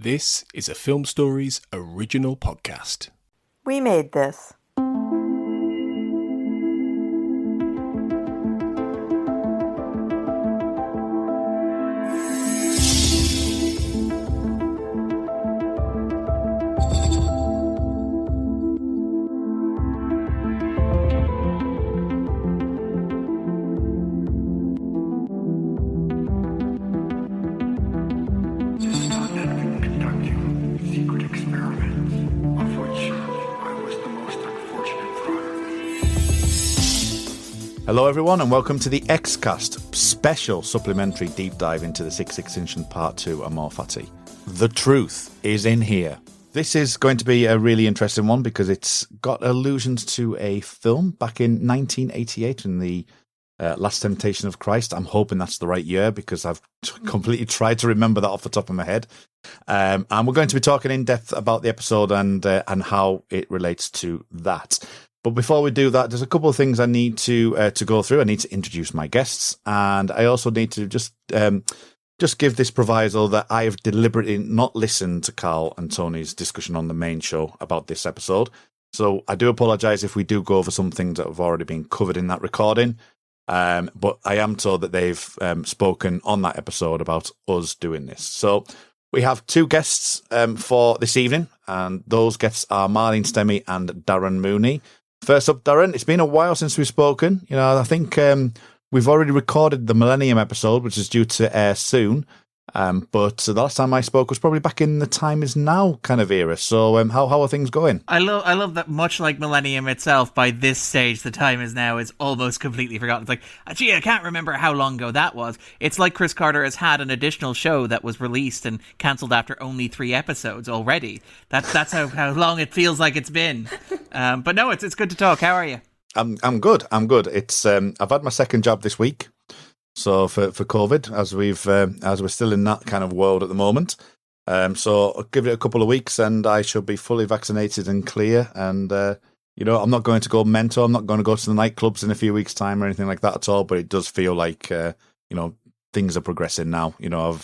This is a Film Stories original podcast. We made this. Hello everyone and welcome to the Xcast special supplementary deep dive into the Sixth Extinction Part 2 Amor Fati. The truth is in here. This is going to be a really interesting one because it's got allusions to a film back in 1988 in the Last Temptation of Christ. I'm hoping that's the right year because I've completely tried to remember that off the top of my head. And we're going to be talking in depth about the episode and how it relates to that. But before we do that, there's a couple of things I need to go through. I need to introduce my guests, and I also need to just give this proviso that I have deliberately not listened to Carl and Tony's discussion on the main show about this episode. So I do apologise if we do go over some things that have already been covered in that recording. But I am told that they've spoken on that episode about us doing this. So we have two guests for this evening, and those guests are Marlene Stemme and Darren Mooney. First up, Darren, it's been a while since we've spoken. You know, I think we've already recorded the Millennium episode, which is due to air soon. But the last time I spoke was probably back in the Time Is Now kind of era. So how are things going? I love that much like Millennium itself, by this stage, the Time Is Now is almost completely forgotten. It's like, gee, I can't remember how long ago that was. It's like Chris Carter has had an additional show that was released and cancelled after only 3 episodes already. That's how long it feels like it's been. But no, it's good to talk. How are you? I'm good. It's I've had my second jab this week. So for COVID, as we're still in that kind of world at the moment, so I'll give it a couple of weeks and I should be fully vaccinated and clear. And I'm not going to go mental. I'm not going to go to the nightclubs in a few weeks' time or anything like that at all. But it does feel like things are progressing now. You know,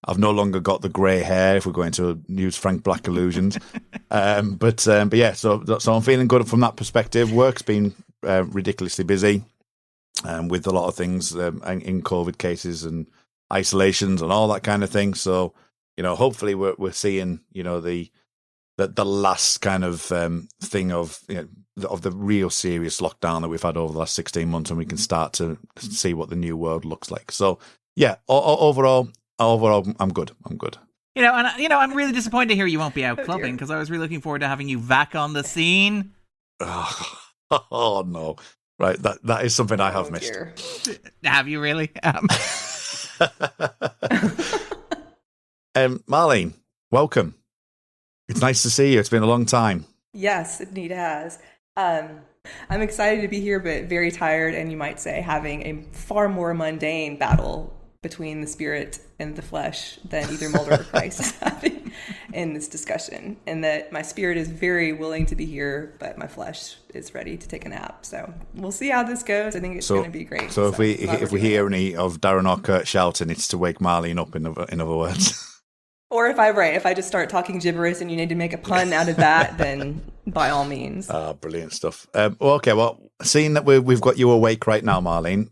I've no longer got the grey hair, if we're going to use Frank Black illusions. But yeah, so I'm feeling good from that perspective. Work's been ridiculously busy. With a lot of things in COVID cases and isolations and all that kind of thing. So, hopefully we're seeing, the last kind of thing of the real serious lockdown that we've had over the last 16 months, and we can start to see what the new world looks like. So, yeah, overall, I'm good. I'm really disappointed to hear you won't be out clubbing because I was really looking forward to having you back on the scene. Oh no. Right, that is something I have missed. Dear. Have you really? Marlene, welcome. It's nice to see you. It's been a long time. Yes, it indeed has. I'm excited to be here, but very tired, and you might say having a far more mundane battle between the spirit and the flesh than either Mulder or Christ is having in this discussion. And that my spirit is very willing to be here, but my flesh is ready to take a nap. So we'll see how this goes. I think it's going to be great. So if we hear any of Darren or Kurt shouting, it's to wake Marlene up, in other words. Or if I just start talking gibberish and you need to make a pun out of that, then by all means. Brilliant stuff. Okay, well, seeing that we've got you awake right now, Marlene,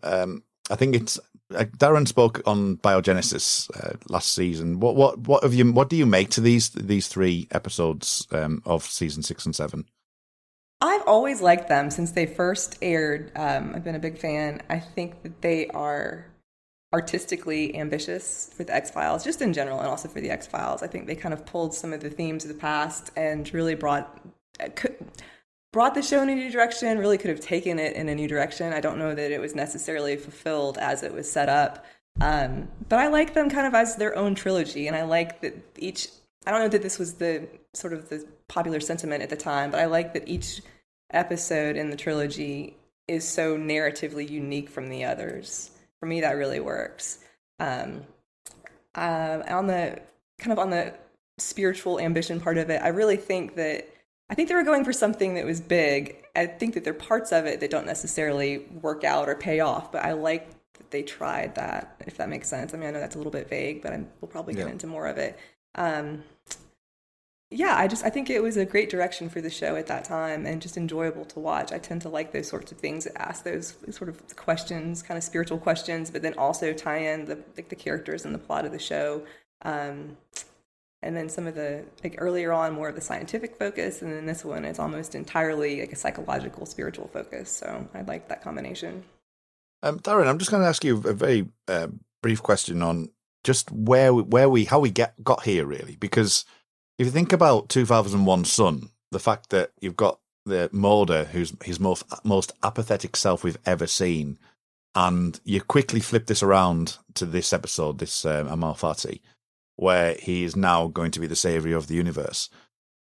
I think it's Darren spoke on biogenesis last season. What do you make to these 3 episodes of season 6 and 7? I've always liked them since they first aired. I've been a big fan. I think that they are artistically ambitious for the X-Files, just in general, and also for the X-Files. I think they kind of pulled some of the themes of the past and really brought the show in a new direction, really could have taken it in a new direction. I don't know that it was necessarily fulfilled as it was set up. But I like them kind of as their own trilogy. And I like that I don't know that this was the sort of the popular sentiment at the time, but I like that each episode in the trilogy is so narratively unique from the others. For me, that really works. On the spiritual ambition part of it, I really think they were going for something that was big. I think that there are parts of it that don't necessarily work out or pay off, but I like that they tried that, if that makes sense. I mean, I know that's a little bit vague, but we'll probably get into more of it. Yeah, I think it was a great direction for the show at that time and just enjoyable to watch. I tend to like those sorts of things that ask those sort of questions, kind of spiritual questions, but then also tie in the characters and the plot of the show. And then some of the, like earlier on, more of the scientific focus, and then this one is almost entirely like a psychological, spiritual focus. So I like that combination. Darren, I'm just going to ask you a very brief question on just how we got here, really, because if you think about 2001 Sun, the fact that you've got the Mulder, who's his most apathetic self we've ever seen, and you quickly flip this around to this episode, this Amor Fati, where he is now going to be the saviour of the universe.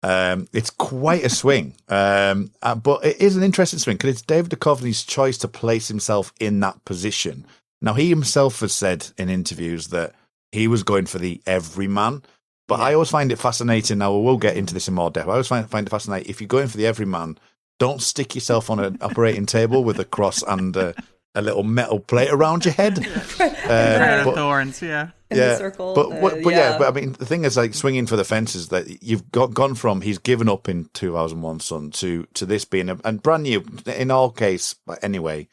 It's quite a swing, but it is an interesting swing because it's David Duchovny's choice to place himself in that position. Now, he himself has said in interviews that he was going for the everyman, but I always find it fascinating. Now, we'll get into this in more depth. I always find it fascinating. If you're going for the everyman, don't stick yourself on an operating table with a cross and a little metal plate around your head. Thorns, yeah. In the circle. But I mean, the thing is, like, swinging for the fences, that you've gone from he's given up in 2001 Sun to this being a brand new, in all case, but anyway,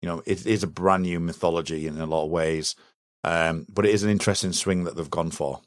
you know, it is a brand new mythology in a lot of ways. But it is an interesting swing that they've gone for.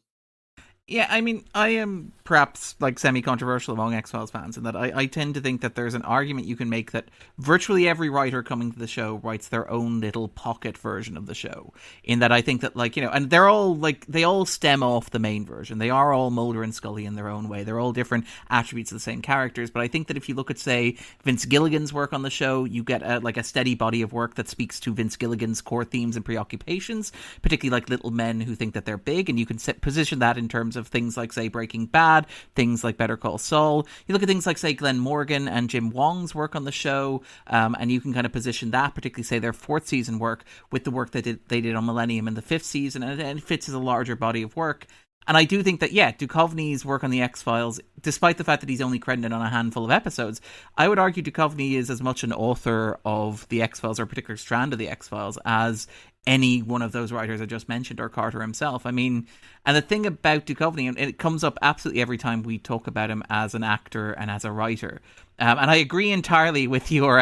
Yeah, I mean, I am perhaps like semi-controversial among X-Files fans in that I tend to think that there's an argument you can make that virtually every writer coming to the show writes their own little pocket version of the show. In that I think that, like, you know, and they're all like, they all stem off the main version. They are all Mulder and Scully in their own way. They're all different attributes of the same characters. But I think that if you look at, say, Vince Gilligan's work on the show, you get a steady body of work that speaks to Vince Gilligan's core themes and preoccupations, particularly like little men who think that they're big, and you can position that in terms of things like, say, Breaking Bad, things like Better Call Saul. You look at things like, say, Glenn Morgan and Jim Wong's work on the show, and you can kind of position that, particularly, say, their fourth season work with the work that they did on Millennium in the fifth season, and it fits as a larger body of work. And I do think that, yeah, Duchovny's work on the X-Files, despite the fact that he's only credited on a handful of episodes, I would argue Duchovny is as much an author of the X-Files, or a particular strand of the X-Files, as any one of those writers I just mentioned, or Carter himself. I mean, and the thing about Duchovny, and it comes up absolutely every time we talk about him as an actor and as a writer, and I agree entirely with your,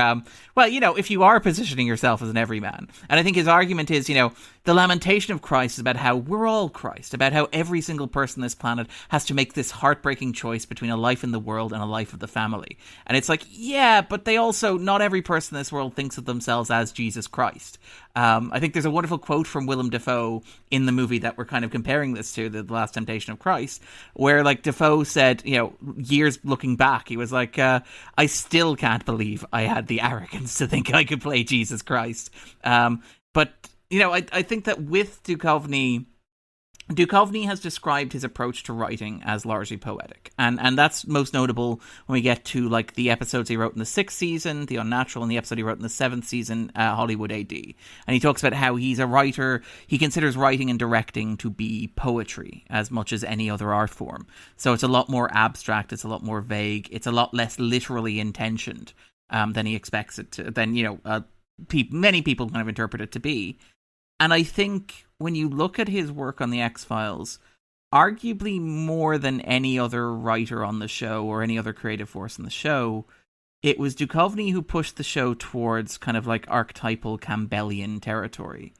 well, you know, if you are positioning yourself as an everyman, and I think his argument is, you know, the lamentation of Christ is about how we're all Christ, about how every single person on this planet has to make this heartbreaking choice between a life in the world and a life of the family. And it's like, yeah, but they also, not every person in this world thinks of themselves as Jesus Christ. I think there's a wonderful quote from Willem Dafoe in the movie that we're kind of comparing this to, The Last Temptation of Christ, where, like, Dafoe said, you know, years looking back, he was like, I still can't believe I had the arrogance to think I could play Jesus Christ. But, you know, I think that with Duchovny has described his approach to writing as largely poetic. And that's most notable when we get to, like, the episodes he wrote in the sixth season, The Unnatural, and the episode he wrote in the seventh season, Hollywood AD. And he talks about how he's a writer, he considers writing and directing to be poetry as much as any other art form. So it's a lot more abstract, it's a lot more vague, it's a lot less literally intentioned than he expects it to, than, you know, many people kind of interpret it to be. And I think when you look at his work on the X-Files, arguably more than any other writer on the show or any other creative force on the show, it was Duchovny who pushed the show towards kind of like archetypal Campbellian territory.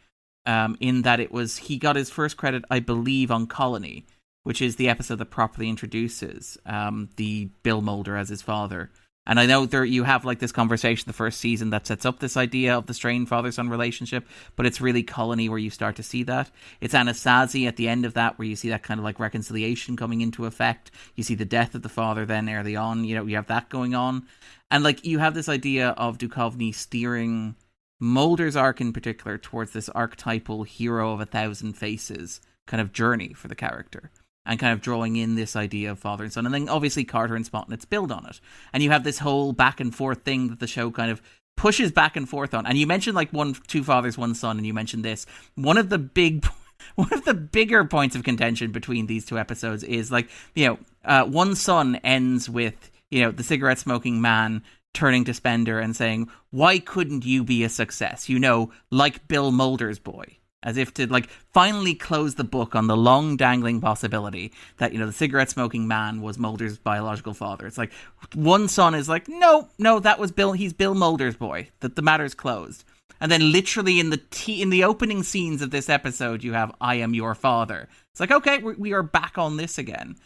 In that he got his first credit, I believe, on Colony, which is the episode that properly introduces the Bill Mulder as his father. And I know you have, like, this conversation the first season that sets up this idea of the strained father-son relationship, but it's really Colony where you start to see that. It's Anasazi at the end of that where you see that kind of, like, reconciliation coming into effect. You see the death of the father then early on, you know, you have that going on. And, like, you have this idea of Duchovny steering Mulder's arc in particular towards this archetypal hero of 1,000 faces kind of journey for the character. And kind of drawing in this idea of father and son. And then obviously Carter and Spotnitz build on it. And you have this whole back and forth thing that the show kind of pushes back and forth on. And you mentioned, like, two fathers, one son, and you mentioned this. One of the bigger points of contention between these two episodes is, like, you know, one son ends with, you know, the cigarette smoking man turning to Spender and saying, why couldn't you be a success? You know, like Bill Mulder's boy. as if to like finally close the book on the long dangling possibility that, you know, the cigarette smoking man was Mulder's biological father. It's like one son is like, no, that was Bill. He's Bill Mulder's boy. That the matter's closed. And then literally in the opening scenes of this episode, you have "I am your father." It's like, okay, we are back on this again.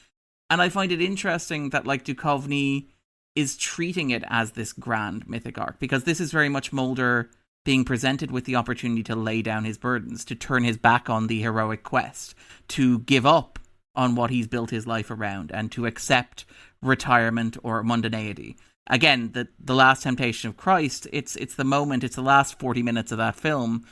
And I find it interesting that like Duchovny is treating it as this grand mythic arc, because this is very much Mulder being presented with the opportunity to lay down his burdens, to turn his back on the heroic quest, to give up on what he's built his life around, and to accept retirement or mundanity. Again, the Last Temptation of Christ, it's the moment, it's the last 40 minutes of that film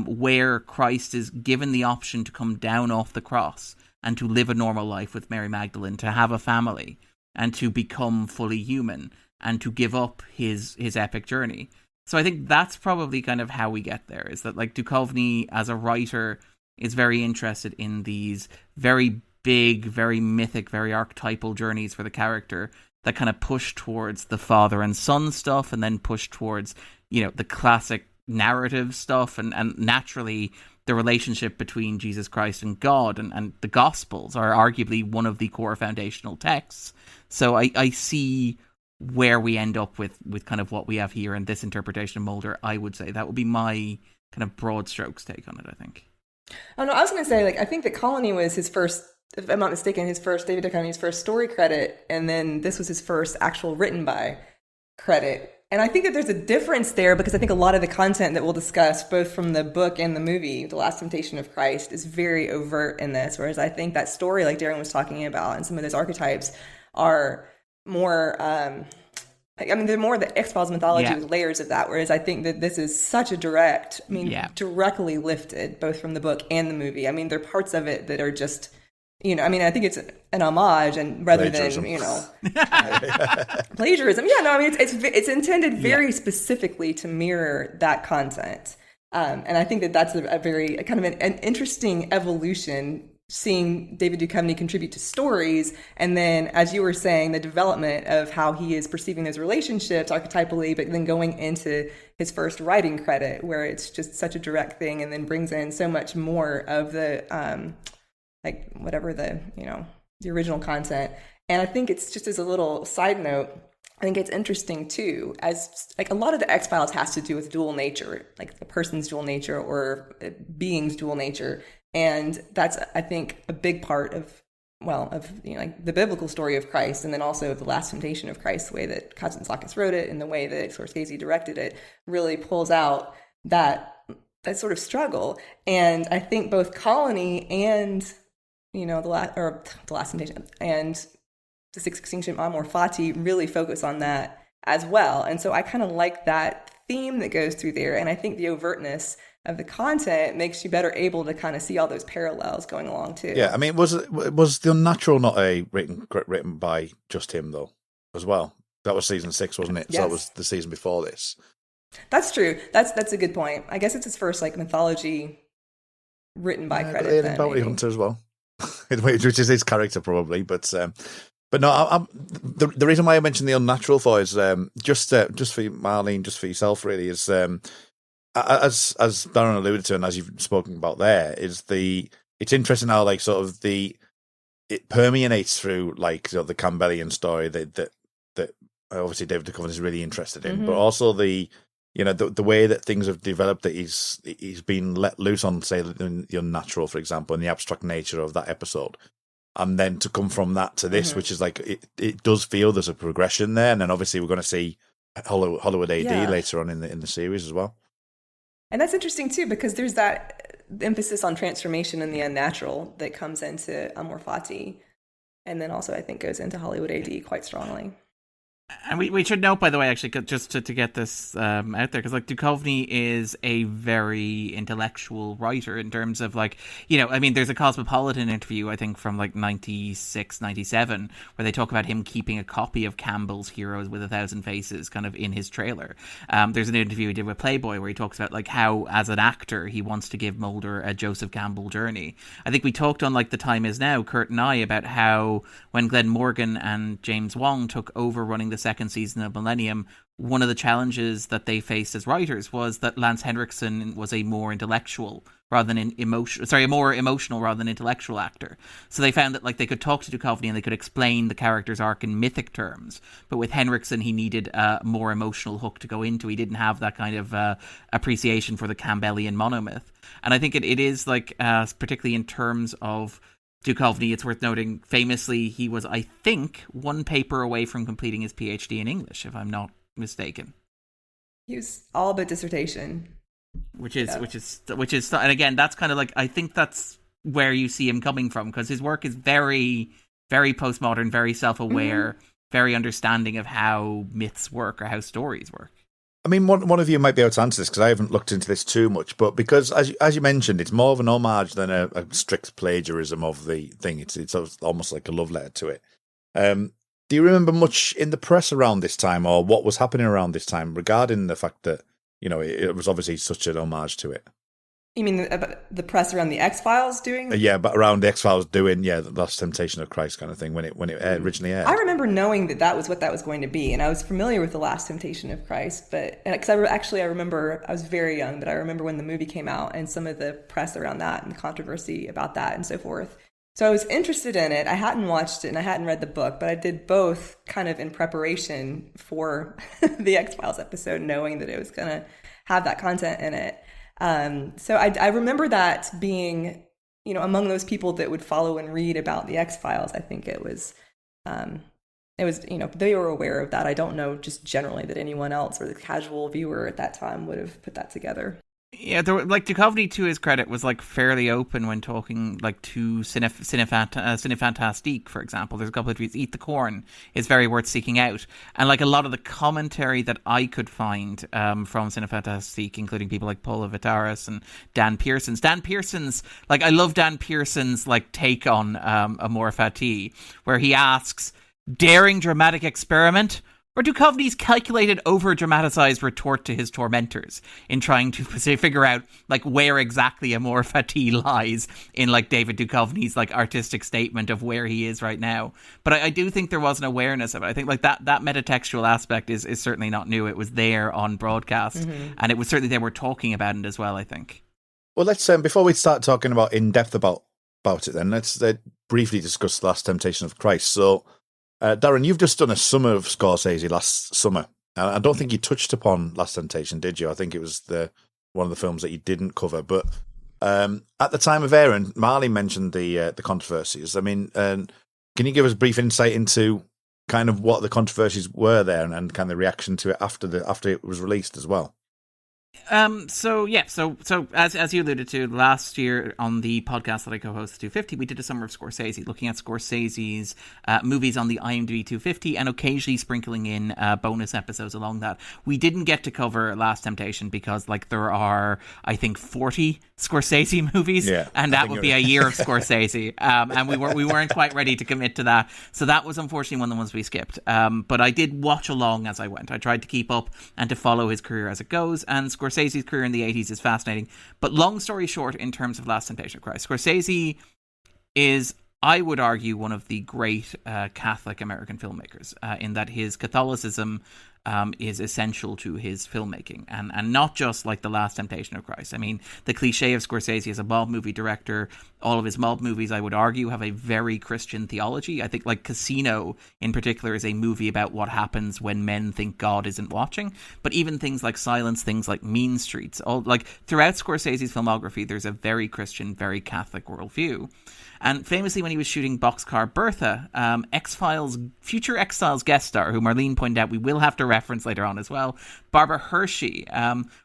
where Christ is given the option to come down off the cross and to live a normal life with Mary Magdalene, to have a family, and to become fully human, and to give up his epic journey. So I think that's probably kind of how we get there, is that like Duchovny as a writer is very interested in these very big, very mythic, very archetypal journeys for the character that kind of push towards the father and son stuff, and then push towards, you know, the classic narrative stuff, and naturally the relationship between Jesus Christ and God, and the Gospels are arguably one of the core foundational texts. So I see where we end up with kind of what we have here in this interpretation of Mulder. I would say that would be my kind of broad strokes take on it, I think. Oh no, I was going to say, like, I think that Colony was his first, if I'm not mistaken, David Duchovny's first story credit, and then this was his first actual written by credit. And I think that there's a difference there, because I think a lot of the content that we'll discuss, both from the book and the movie, The Last Temptation of Christ, is very overt in this, whereas I think that story, like Darren was talking about, and some of those archetypes are more, they're more the X-Files mythology with layers of that, whereas I think that this is such a directly lifted, both from the book and the movie. I mean, there are parts of it that are just, you know, I mean, I think it's an homage, and rather than, you know, plagiarism. Yeah, no, I mean, it's intended very specifically to mirror that content. And I think that that's a very kind of an interesting evolution, seeing David Duchovny contribute to stories, and then, as you were saying, the development of how he is perceiving those relationships archetypally, but then going into his first writing credit, where it's just such a direct thing, and then brings in so much more of the like whatever the, you know, the original content. And I think it's just, as a little side note, I think it's interesting too, as like a lot of the X-Files has to do with dual nature, like the person's dual nature or being's dual nature. And that's, I think, a big part of, you know, like the biblical story of Christ, and then also the Last Temptation of Christ, the way that Kazantzakis wrote it and the way that Scorsese directed it really pulls out that sort of struggle. And I think both Colony and, you know, the Last Temptation and the Sixth Extinction, Amor Fati, really focus on that as well. And so I kind of like that theme that goes through there. And I think the overtness of the content makes you better able to kind of see all those parallels going along too. Yeah, I mean, was The Unnatural not written by just him though, as well? That was season 6, wasn't it? Yes. So that was the season before this. That's true. That's a good point. I guess it's his first like mythology written by credit. Then, Bounty Hunter as well, which is his character probably, but no, the reason why I mentioned The Unnatural for is just for you, Marlene, just for yourself really, is as Darren alluded to, and as you've spoken about there, is it's interesting how like sort of it permeates through like sort of the Campbellian story that obviously David Duchovny is really interested in, but also the way that things have developed, that he's been let loose on, say, The Unnatural, for example, and the abstract nature of that episode. And then to come from that to this, which is like, it does feel there's a progression there. And then obviously we're going to see Hollywood AD later on in the series as well. And that's interesting too, because there's that emphasis on transformation in the unnatural that comes into Amor Fati. And then also I think goes into Hollywood AD quite strongly. And we should note, by the way, actually, just to get this out there, because like Duchovny is a very intellectual writer in terms of like, you know, I mean, there's a Cosmopolitan interview, I think, from like 96, 97, where they talk about him keeping a copy of Campbell's Heroes with 1,000 Faces kind of in his trailer. There's an interview he did with Playboy where he talks about like how, as an actor, he wants to give Mulder a Joseph Campbell journey. I think we talked on like The Time Is Now, Kurt and I, about how when Glenn Morgan and James Wong took over running the second season of Millennium, one of the challenges that they faced as writers was that Lance Henriksen was a more intellectual rather than a more emotional rather than intellectual actor. So they found that like they could talk to Duchovny and they could explain the character's arc in mythic terms, but with Henriksen he needed a more emotional hook to go into. He didn't have that kind of appreciation for the Campbellian monomyth. And I think it is like particularly in terms of Duchovny, it's worth noting, famously, he was, I think, one paper away from completing his PhD in English, if I'm not mistaken. He was all but dissertation. Which is, and again, that's kind of like, I think that's where you see him coming from, because his work is very, very postmodern, very self-aware, very understanding of how myths work or how stories work. I mean, one of you might be able to answer this because I haven't looked into this too much, but because, as you mentioned, it's more of an homage than a strict plagiarism of the thing. It's almost like a love letter to it. Do you remember much in the press around this time, or what was happening around this time regarding the fact that, you know, it was obviously such an homage to it? You mean the press around the X-Files doing? Yeah, but around the X-Files doing, the Last Temptation of Christ kind of thing when it originally aired. I remember knowing that was what that was going to be, and I was familiar with the Last Temptation of Christ, but because I remember I was very young, but I remember when the movie came out and some of the press around that and the controversy about that and so forth. So I was interested in it. I hadn't watched it and I hadn't read the book, but I did both kind of in preparation for the X-Files episode, knowing that it was going to have that content in it. So I remember that being, you know, among those people that would follow and read about the X-Files. I think it was, you know, they were aware of that. I don't know just generally that anyone else or the casual viewer at that time would have put that together. Yeah, like Duchovny, to his credit, was like fairly open when talking like to Cinefantastique, for example. There's a couple of tweets. Eat the Corn is very worth seeking out, and like a lot of the commentary that I could find from Cinefantastique, including people like Paula Vitaris and Dan Pearson's. Like I love Dan Pearson's like take on Amor Fati, where he asks, "Daring dramatic experiment?" Or Duchovny's calculated over-dramatized retort to his tormentors in trying to figure out like where exactly Amor Fati lies in like David Duchovny's like artistic statement of where he is right now. But I do think there was an awareness of it. I think like that metatextual aspect is certainly not new. It was there on broadcast, and it was certainly they were talking about it as well, I think. Well, let's before we start talking about in depth about it, then let's briefly discuss The Last Temptation of Christ. So. Darren, you've just done a summer of Scorsese last summer. I don't think you touched upon Last Temptation, did you? I think it was one of the films that you didn't cover. But at the time of airing, Marlene mentioned the controversies. I mean, can you give us a brief insight into kind of what the controversies were there and kind of the reaction to it after it was released as well? So as you alluded to, last year on the podcast that I co-hosted 250, we did a summer of Scorsese, looking at Scorsese's movies on the IMDb 250 and occasionally sprinkling in bonus episodes along that. We didn't get to cover Last Temptation because like there are, I think, 40 Scorsese movies, and that would be a year of Scorsese, and we weren't quite ready to commit to that. So that was unfortunately one of the ones we skipped. But I did watch along as I went. I tried to keep up and to follow his career as it goes, and Scorsese's career in the 80s is fascinating. But long story short, in terms of Last Temptation of Christ, Scorsese is, I would argue, one of the great Catholic American filmmakers in that his Catholicism is essential to his filmmaking, and not just like The Last Temptation of Christ. I mean, the cliche of Scorsese as a mob movie director, all of his mob movies, I would argue, have a very Christian theology. I think like Casino in particular is a movie about what happens when men think God isn't watching. But even things like Silence, things like Mean Streets, all like throughout Scorsese's filmography, there's a very Christian, very Catholic worldview. And famously, when he was shooting Boxcar Bertha, X-Files, future X-Files guest star, who Marlene pointed out we will have to reference later on as well, Barbara Hershey,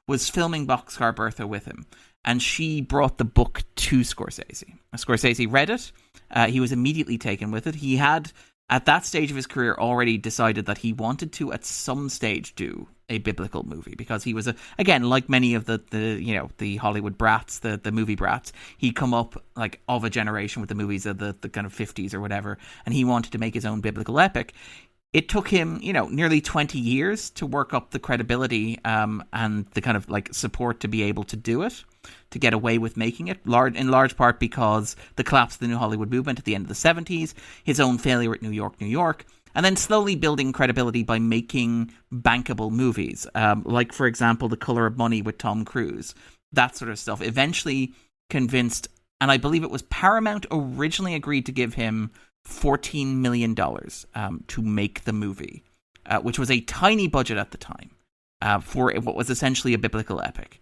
was filming Boxcar Bertha with him. And she brought the book to Scorsese. Scorsese read it. He was immediately taken with it. He had, at that stage of his career, already decided that he wanted to, at some stage, do a biblical movie, because he was again, like many of the Hollywood brats, the movie brats, he'd come up like of a generation with the movies of the kind of 50s or whatever, and he wanted to make his own biblical epic. It took him, nearly 20 years to work up the credibility and the kind of like support to be able to do it, to get away with making it, in large part because the collapse of the New Hollywood movement at the end of the 70s, his own failure at New York, and then slowly building credibility by making bankable movies, like, for example, The Color of Money with Tom Cruise. That sort of stuff eventually convinced, and I believe it was Paramount originally agreed to give him $14 million to make the movie, which was a tiny budget at the time for what was essentially a biblical epic.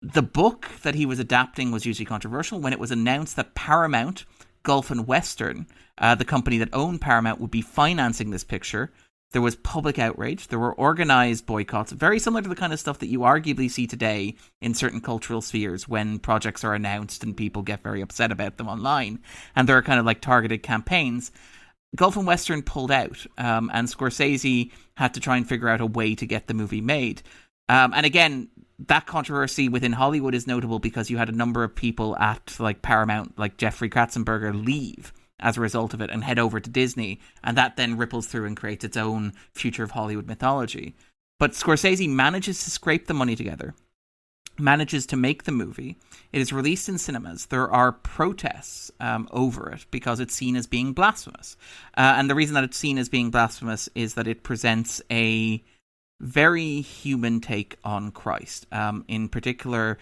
The book that he was adapting was hugely controversial. When it was announced that Paramount, Gulf and Western, the company that owned Paramount, would be financing this picture, there was public outrage. There were organized boycotts, very similar to the kind of stuff that you arguably see today in certain cultural spheres when projects are announced and people get very upset about them online. And there are kind of like targeted campaigns. Gulf and Western pulled out, and Scorsese had to try and figure out a way to get the movie made. And again, that controversy within Hollywood is notable because you had a number of people at like Paramount, like Jeffrey Katzenberger, leave as a result of it and head over to Disney, and that then ripples through and creates its own future of Hollywood mythology. But Scorsese manages to scrape the money together, manages to make the movie. It is released in cinemas. There are protests over it because it's seen as being blasphemous. And the reason that it's seen as being blasphemous is that it presents a very human take on Christ. In particular,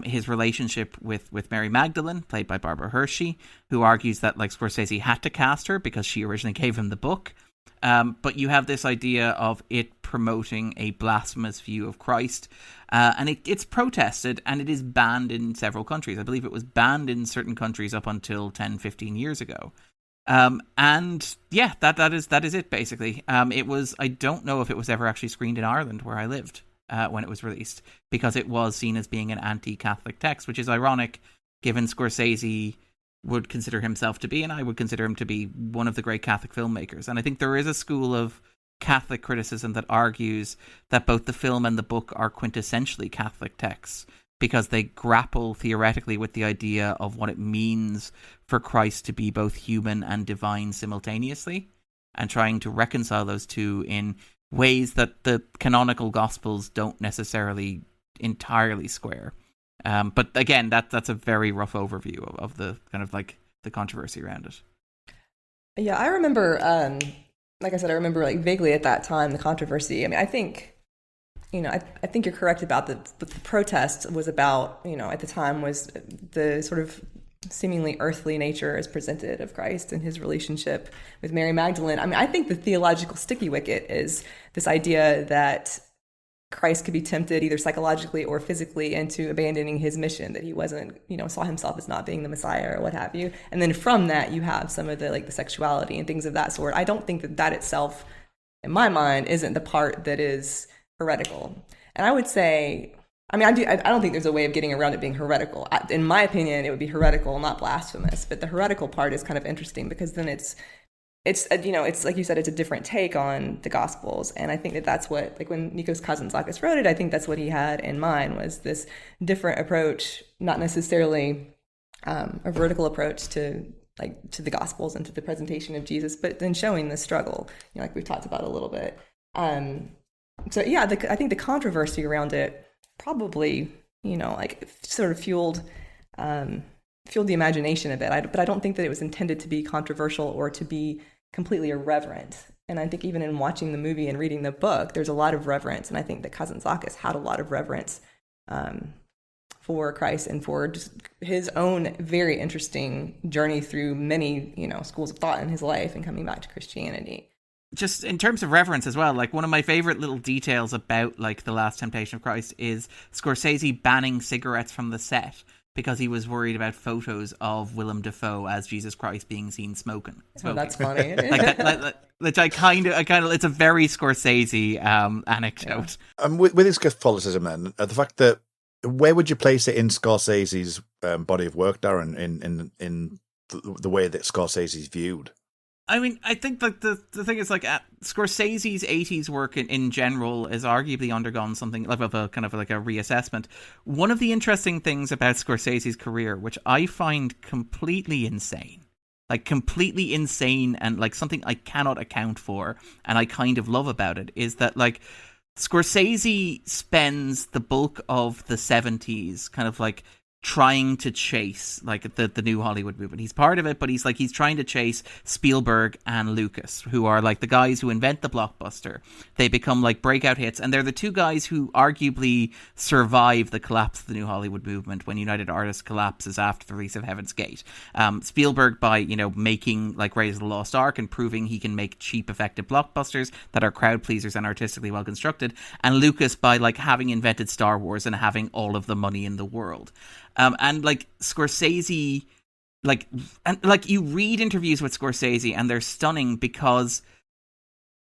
his relationship with Mary Magdalene, played by Barbara Hershey, who argues that like Scorsese had to cast her because she originally gave him the book. But you have this idea of it promoting a blasphemous view of Christ, and it's protested, and it is banned in several countries. I believe it was banned in certain countries up until 10, 15 years ago. And yeah, that is it basically. It was, I don't know if it was ever actually screened in Ireland where I lived when it was released, because it was seen as being an anti-Catholic text, which is ironic given Scorsese would consider himself to be, and I would consider him to be, one of the great Catholic filmmakers. And I think there is a school of Catholic criticism that argues that both the film and the book are quintessentially Catholic texts, because they grapple theoretically with the idea of what it means for Christ to be both human and divine simultaneously, and trying to reconcile those two in ways that the canonical Gospels don't necessarily entirely square. But again, that's a very rough overview of the kind of like the controversy around it. Yeah, I remember, like I said, I remember like vaguely at that time the controversy. I mean, I think, I think you're correct about the protest was about, at the time was the sort of seemingly earthly nature as presented of Christ and his relationship with Mary Magdalene. I mean, I think the theological sticky wicket is this idea that Christ could be tempted either psychologically or physically into abandoning his mission, that he wasn't, saw himself as not being the Messiah or what have you. And then from that, you have some of the the sexuality and things of that sort. I don't think that itself, in my mind, isn't the part that is heretical. And I would say, I don't think there's a way of getting around it being heretical. In my opinion, it would be heretical, not blasphemous. But the heretical part is kind of interesting because then it's like you said, it's a different take on the Gospels. And I think that that's what, like when Nikos Kazantzakis wrote it, I think that's what he had in mind, was this different approach, not necessarily a vertical approach to the Gospels and to the presentation of Jesus, but then showing the struggle, like we've talked about a little bit. So yeah, I think the controversy around it probably, sort of fueled the imagination a bit. But I don't think that it was intended to be controversial or to be completely irreverent. And I think even in watching the movie and reading the book, there's a lot of reverence. And I think that Kazantzakis had a lot of reverence for Christ and for just his own very interesting journey through many, schools of thought in his life and coming back to Christianity. Just in terms of reverence as well, like one of my favorite little details about like The Last Temptation of Christ is Scorsese banning cigarettes from the set because he was worried about photos of Willem Dafoe as Jesus Christ being seen smoking. Oh, that's funny. Which I kind of, it's a very Scorsese anecdote. Yeah. And with his Catholicism, then the fact that, where would you place it in Scorsese's body of work, Darren, in the way that Scorsese's viewed? I mean, I think that the thing is, like, Scorsese's 80s work in general has arguably undergone something like a kind of like a reassessment. One of the interesting things about Scorsese's career, which I find completely insane and like something I cannot account for, and I kind of love about it, is that like Scorsese spends the bulk of the 70s kind of like trying to chase like the new Hollywood movement. He's part of it, but he's trying to chase Spielberg and Lucas, who are like the guys who invent the blockbuster. They become like breakout hits, and they're the two guys who arguably survive the collapse of the new Hollywood movement when United Artists collapses after the release of Heaven's Gate. Spielberg by making like Raiders of the Lost Ark and proving he can make cheap, effective blockbusters that are crowd pleasers and artistically well constructed, and Lucas by like having invented Star Wars and having all of the money in the world. And like Scorsese, you read interviews with Scorsese and they're stunning because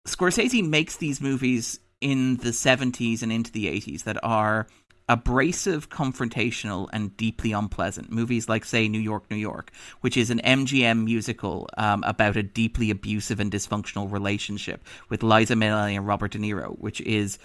Scorsese makes these movies in the 70s and into the 80s that are abrasive, confrontational, and deeply unpleasant. Movies like, say, New York, New York, which is an MGM musical about a deeply abusive and dysfunctional relationship with Liza Minnelli and Robert De Niro, which is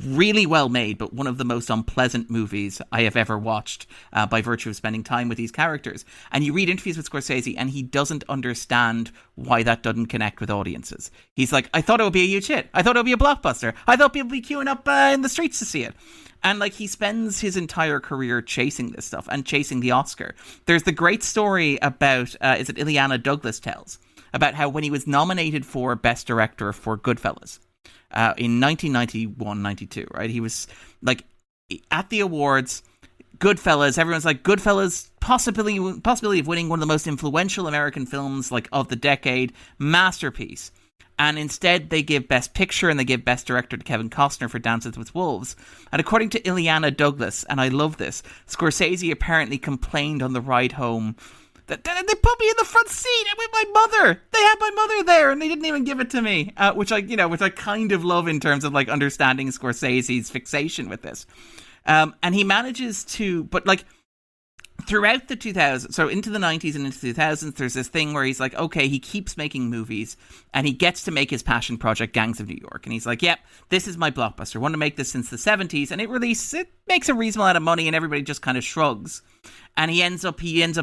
really well made, but one of the most unpleasant movies I have ever watched by virtue of spending time with these characters. And you read interviews with Scorsese and he doesn't understand why that doesn't connect with audiences. He's like, I thought it would be a huge hit. I thought it would be a blockbuster. I thought people would be queuing up in the streets to see it. And like he spends his entire career chasing this stuff and chasing the Oscar. There's the great story about, is it Illeana Douglas tells, about how when he was nominated for Best Director for Goodfellas, in 1991-92, right? He was like at the awards, Goodfellas. Everyone's like, Goodfellas, possibility of winning one of the most influential American films like of the decade, masterpiece. And instead, they give Best Picture and they give Best Director to Kevin Costner for Dances with Wolves. And according to Illeana Douglas, and I love this, Scorsese apparently complained on the ride home that they put me in the front seat with my mother. They had my mother there, and they didn't even give it to me. Which I kind of love in terms of like understanding Scorsese's fixation with this. And he manages to, but like throughout the 2000s, so into the 90s and into the 2000s, there's this thing where he's like, okay, he keeps making movies, and he gets to make his passion project, Gangs of New York, and he's like, yep, this is my blockbuster. I want to make this since the 70s, and it makes a reasonable amount of money, and everybody just kind of shrugs. And he ends up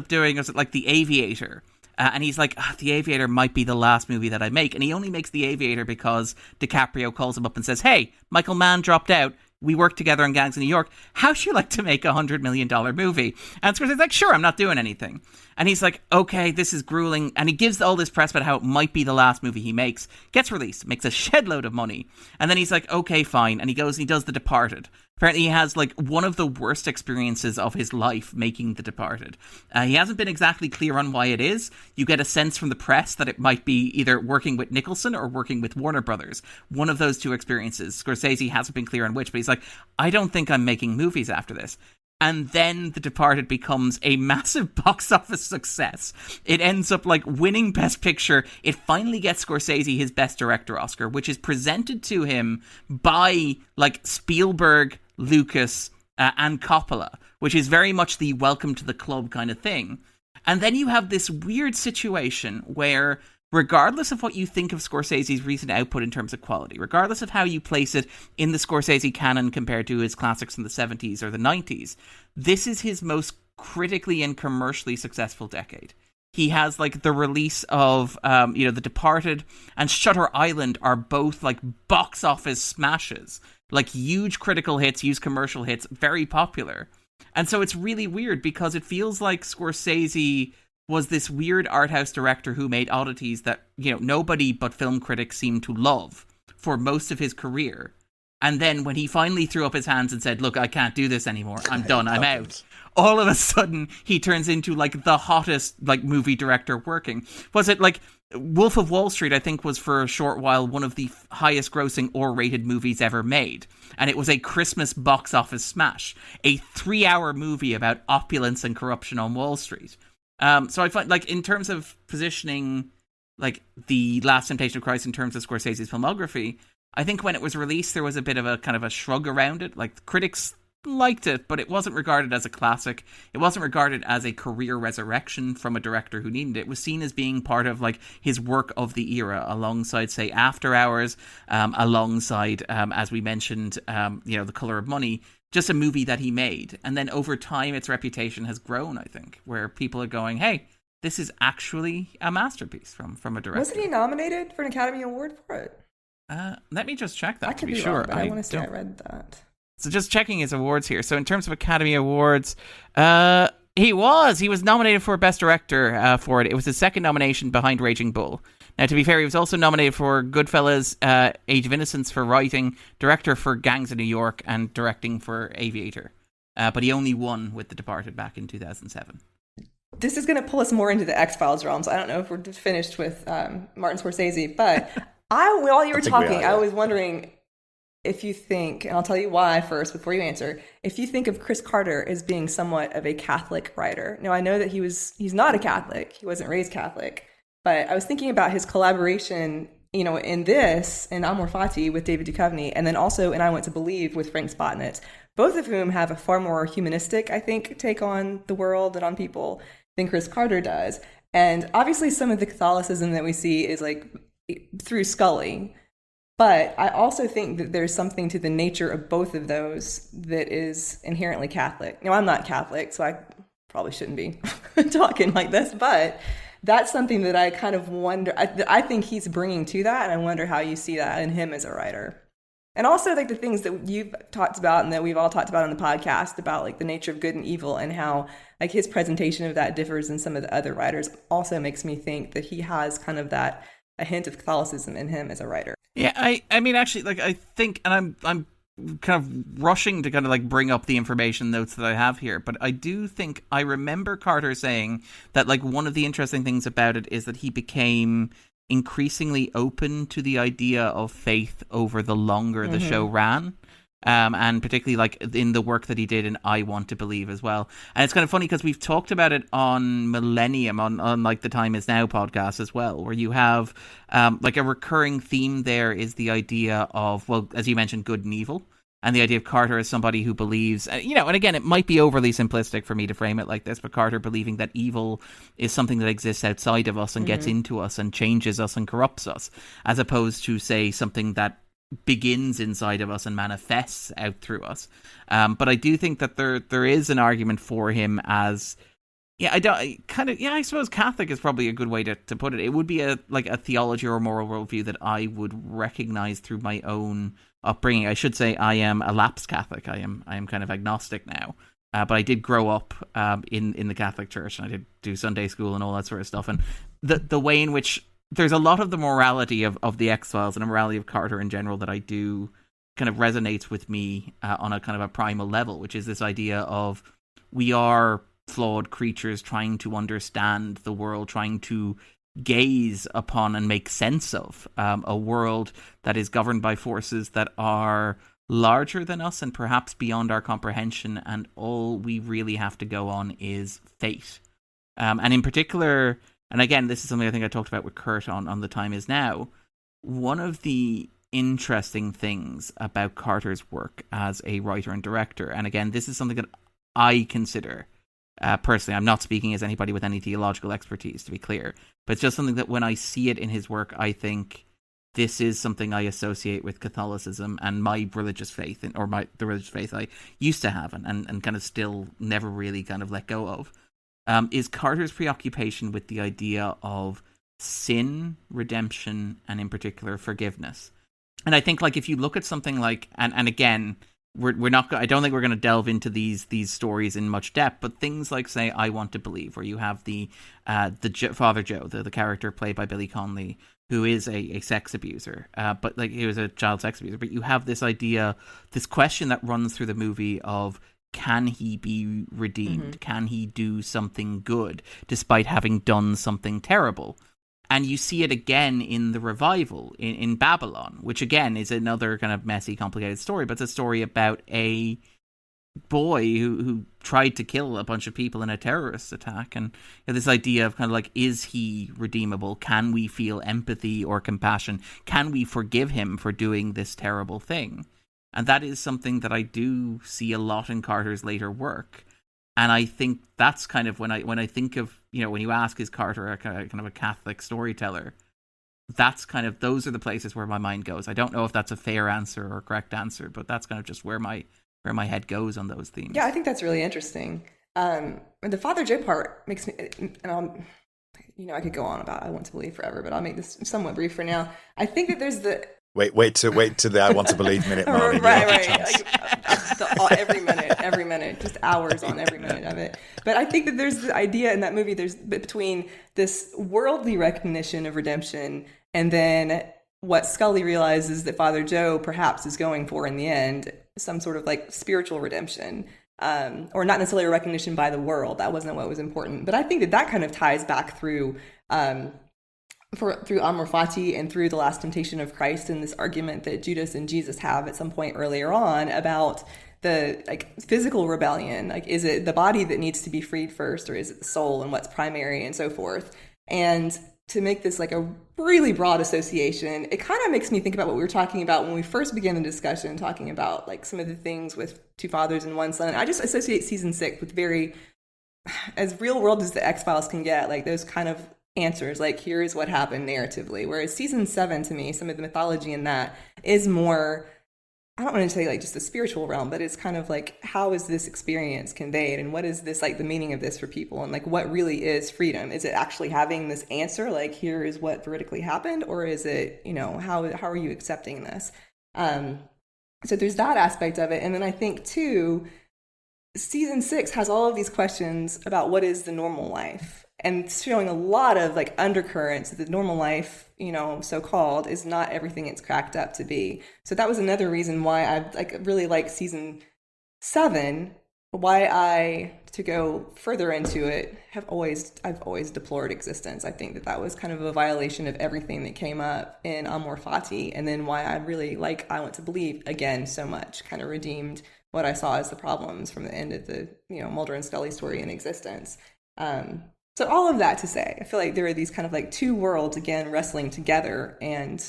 doing like The Aviator. And he's like, The Aviator might be the last movie that I make. And he only makes The Aviator because DiCaprio calls him up and says, hey, Michael Mann dropped out. We worked together on Gangs of New York. How would you like to make a $100 million movie? And Scorsese's like, sure, I'm not doing anything. And he's like, okay, this is grueling. And he gives all this press about how it might be the last movie he makes. Gets released, makes a shed load of money. And then he's like, okay, fine. And he goes and he does The Departed. Apparently he has like one of the worst experiences of his life making The Departed. He hasn't been exactly clear on why it is. You get a sense from the press that it might be either working with Nicholson or working with Warner Brothers. One of those two experiences. Scorsese hasn't been clear on which, but he's like, I don't think I'm making movies after this. And then The Departed becomes a massive box office success. It ends up like winning Best Picture. It finally gets Scorsese his Best Director Oscar, which is presented to him by like Spielberg, Lucas, and Coppola, which is very much the welcome to the club kind of thing. And then you have this weird situation where, regardless of what you think of Scorsese's recent output in terms of quality, regardless of how you place it in the Scorsese canon compared to his classics from the 70s or the 90s, this is his most critically and commercially successful decade. He has like the release of, The Departed and Shutter Island are both like box office smashes, like huge critical hits, huge commercial hits, very popular. And so it's really weird because it feels like Scorsese was this weird art house director who made oddities that, nobody but film critics seemed to love for most of his career. And then when he finally threw up his hands and said, look, I can't do this anymore. I'm done. I'm out. All of a sudden, he turns into like the hottest like movie director working. Was it like Wolf of Wall Street, I think, was for a short while one of the highest grossing R-rated movies ever made. And it was a Christmas box office smash. A 3-hour movie about opulence and corruption on Wall Street. So I find, like, in terms of positioning, like, The Last Temptation of Christ in terms of Scorsese's filmography, I think when it was released, there was a bit of a kind of a shrug around it. Like, critics liked it, but it wasn't regarded as a classic. It wasn't regarded as a career resurrection from a director who needed it. It was seen as being part of, like, his work of the era, alongside, say, After Hours, alongside, as we mentioned, The Color of Money. Just a movie that he made. And then over time, its reputation has grown, I think, where people are going, hey, this is actually a masterpiece from a director. Wasn't he nominated for an Academy Award for it? Let me just check that I could to be be sure. wrong, but I want to say I read that. So just checking his awards here. So in terms of Academy Awards, he was nominated for Best Director for it. It was his second nomination behind Raging Bull. Now, to be fair, he was also nominated for Goodfellas, Age of Innocence for writing, director for Gangs of New York, and directing for Aviator. But he only won with The Departed back in 2007. This is going to pull us more into the X-Files realms. I don't know if we're finished with Martin Scorsese, but while you were talking, I was wondering if you think, and I'll tell you why first before you answer, if you think of Chris Carter as being somewhat of a Catholic writer. Now, I know that he's not a Catholic. He wasn't raised Catholic. But I was thinking about his collaboration, in Amor Fati with David Duchovny, and then also in I Want to Believe with Frank Spotnitz, both of whom have a far more humanistic, I think, take on the world and on people than Chris Carter does. And obviously some of the Catholicism that we see is like through Scully. But I also think that there's something to the nature of both of those that is inherently Catholic. Now, I'm not Catholic, so I probably shouldn't be talking like this, but that's something that I kind of wonder. I think he's bringing to that, and I wonder how you see that in him as a writer. And also, like the things that you've talked about and that we've all talked about on the podcast about like the nature of good and evil and how like his presentation of that differs than some of the other writers also makes me think that he has kind of that a hint of Catholicism in him as a writer. Yeah, I mean, actually, like I think, and I'm kind of rushing to kind of like bring up the information notes that I have here, but I do think I remember Carter saying that like one of the interesting things about it is that he became increasingly open to the idea of faith over the longer the show ran. And particularly like in the work that he did in I Want to Believe as well. And it's kind of funny because we've talked about it on Millennium, on like the Time Is Now podcast as well, where you have like a recurring theme there is the idea of, well, as you mentioned, good and evil. And the idea of Carter as somebody who believes, and again, it might be overly simplistic for me to frame it like this, but Carter believing that evil is something that exists outside of us and gets into us and changes us and corrupts us, as opposed to, say, something that begins inside of us and manifests out through us. But I do think that there is an argument for him as, I suppose Catholic is probably a good way to put it. It would be a theology or a moral worldview that I would recognize through my own upbringing. I should say I am a lapsed Catholic. I am kind of agnostic now. But I did grow up in the Catholic Church, and I did do Sunday school and all that sort of stuff. And the way in which there's a lot of the morality of the X-Files and the morality of Carter in general that I do kind of resonates with me on a kind of a primal level, which is this idea of we are flawed creatures trying to understand the world, trying to gaze upon and make sense of a world that is governed by forces that are larger than us and perhaps beyond our comprehension, and all we really have to go on is fate. And in particular, and again, this is something I think I talked about with Kurt on The Time Is Now, one of the interesting things about Carter's work as a writer and director, and again, this is something that I consider, personally, I'm not speaking as anybody with any theological expertise, to be clear, but it's just something that when I see it in his work, I think this is something I associate with Catholicism and my religious faith, or the religious faith I used to have and kind of still never really kind of let go of. Is Carter's preoccupation with the idea of sin, redemption, and in particular forgiveness. And I think, like, if you look at something like, and again, we're not. I don't think we're going to delve into these stories in much depth, but things like, say, I Want to Believe, where you have the Father Joe, the character played by Billy Connolly, who is a sex abuser, but like he was a child sex abuser. But you have this idea, this question that runs through the movie of, can he be redeemed? Mm-hmm. Can he do something good despite having done something terrible? And you see it again in the revival in Babylon, which again is another kind of messy, complicated story, but it's a story about a boy who tried to kill a bunch of people in a terrorist attack. And this idea of kind of like, is he redeemable? Can we feel empathy or compassion? Can we forgive him for doing this terrible thing? And that is something that I do see a lot in Carter's later work. And I think that's kind of when I think of, when you ask, is Carter a kind of a Catholic storyteller, that's kind of, those are the places where my mind goes. I don't know if that's a fair answer or a correct answer, but that's kind of just where my head goes on those themes. Yeah, I think that's really interesting. The Father Joe part makes me, and I could go on about I Want to Believe forever, but I'll make this somewhat brief for now. I think that there's the... Wait to the I Want to Believe minute, Marlene. Right. every minute, just hours on every minute of it. But I think that there's the idea in that movie, there's between this worldly recognition of redemption and then what Scully realizes that Father Joe perhaps is going for in the end, some sort of like spiritual redemption. Or not necessarily a recognition by the world. That wasn't what was important. But I think that kind of ties back through through Amor Fati and through the Last Temptation of Christ, and this argument that Judas and Jesus have at some point earlier on about the like physical rebellion. Like, is it the body that needs to be freed first, or is it the soul, and what's primary, and so forth? And to make this like a really broad association, it kind of makes me think about what we were talking about when we first began the discussion, talking about like some of the things with two fathers and one son. I just associate season 6 with very, as real world as the X-Files can get, like those kind of answers, like here is what happened narratively. Whereas season 7, to me, some of the mythology in that is more, I don't want to say like just the spiritual realm, but it's kind of like, how is this experience conveyed, and what is this like the meaning of this for people, and like what really is freedom? Is it actually having this answer, like here is what veridically happened, or is it, you know, how are you accepting this? So there's that aspect of it. And then I think too, season 6 has all of these questions about what is the normal life, and showing a lot of like undercurrents that the normal life, you know, so-called, is not everything it's cracked up to be. So that was another reason why I like really like season 7, why I, to go further into it, I've always deplored existence. I think that was kind of a violation of everything that came up in Amor Fati, and then why I really like I Want to Believe again so much, kind of redeemed what I saw as the problems from the end of the, you know, Mulder and Scully story in existence. So all of that to say, I feel like there are these kind of like two worlds again wrestling together, and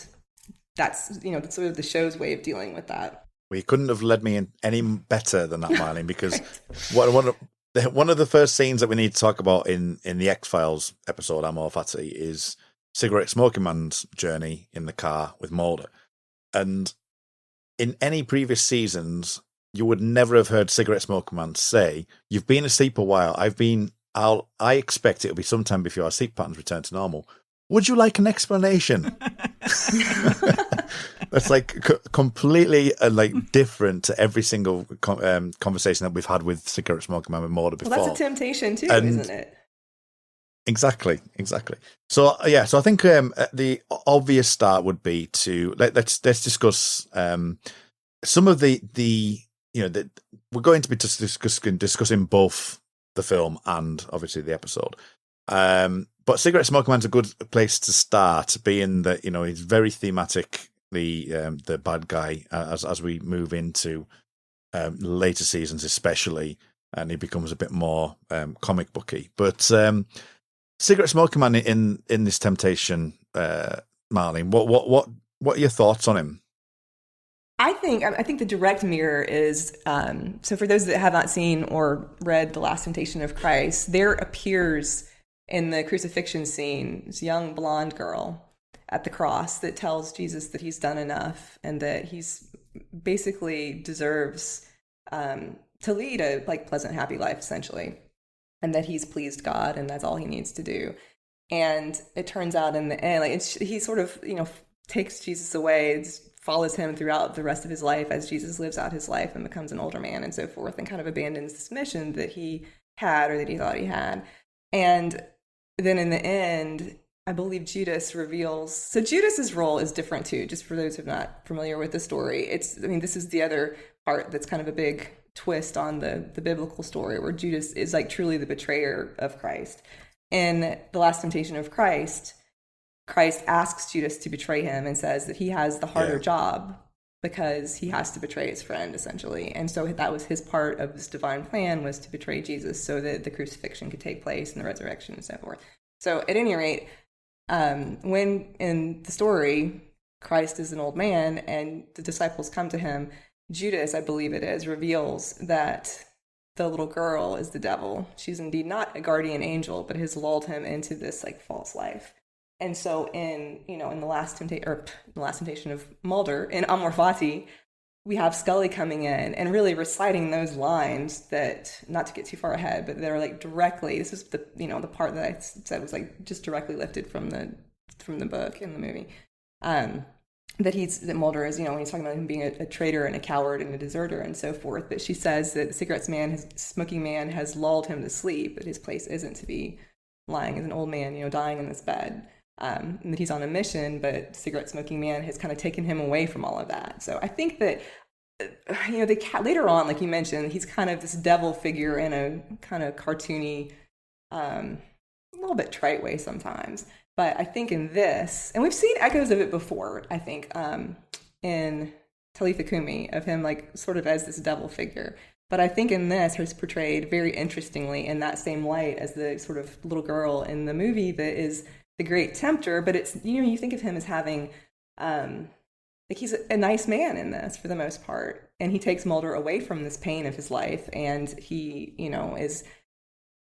that's, you know, sort of the show's way of dealing with that. Well, you couldn't have led me in any better than that, Marlene, because one of the first scenes that we need to talk about in the X-Files episode, Amor Fati, is Cigarette Smoking Man's journey in the car with Mulder. And in any previous seasons, you would never have heard Cigarette Smoking Man say, "You've been asleep a while. I expect it'll be sometime before our sleep patterns return to normal. Would you like an explanation?" That's like completely like different to every single conversation that we've had with Cigarette Smoking Man with Mulder before. Well, that's a temptation too, isn't it? Exactly. So yeah, so I think the obvious start would be to let's discuss some of the you know that we're going to be discussing both the film and obviously the episode. But Cigarette Smoking Man's a good place to start, being that, you know, he's very thematic, the bad guy, as we move into later seasons especially, and he becomes a bit more comic booky. But Cigarette Smoking Man in this temptation, Marlene, what are your thoughts on him? I think the direct mirror is, so for those that have not seen or read The Last Temptation of Christ, there appears in the crucifixion scene this young blonde girl at the cross that tells Jesus that he's done enough and that he's basically deserves to lead a like pleasant, happy life, essentially, and that he's pleased God and that's all he needs to do. And it turns out in the end, like he sort of, you know, takes Jesus away, follows him throughout the rest of his life as Jesus lives out his life and becomes an older man and so forth, and kind of abandons this mission that he had or that he thought he had. And then in the end, I believe Judas reveals, so Judas's role is different too, just for those who are not familiar with the story. This is the other part that's kind of a big twist on the biblical story, where Judas is like truly the betrayer of Christ. In The Last Temptation of Christ asks Judas to betray him and says that he has the harder job because he has to betray his friend, essentially. And so that was his part of this divine plan, was to betray Jesus so that the crucifixion could take place and the resurrection and so forth. So at any rate, when in the story, Christ is an old man and the disciples come to him, Judas, I believe it is, reveals that the little girl is the devil. She's indeed not a guardian angel, but has lulled him into this like false life. And so in the last temptation of Mulder, in Amor Fati, we have Scully coming in and really reciting those lines that, not to get too far ahead, but they're like directly, this is the part that I said was like just directly lifted from the book in the movie. that Mulder is, when he's talking about him being a traitor and a coward and a deserter and so forth, that she says that the smoking man has lulled him to sleep, that his place isn't to be lying as an old man, dying in this bed, and that he's on a mission, but cigarette smoking man has kind of taken him away from all of that. So I think that, later on, like you mentioned, he's kind of this devil figure in a kind of cartoony, a little bit trite way sometimes. But I think in this, and we've seen echoes of it before, I think, in Talitha Kumi, of him like sort of as this devil figure. But I think in this, he's portrayed very interestingly in that same light as the sort of little girl in the movie that is the great tempter. But it's, you think of him as having, like he's a nice man in this for the most part. And he takes Mulder away from this pain of his life. And he, is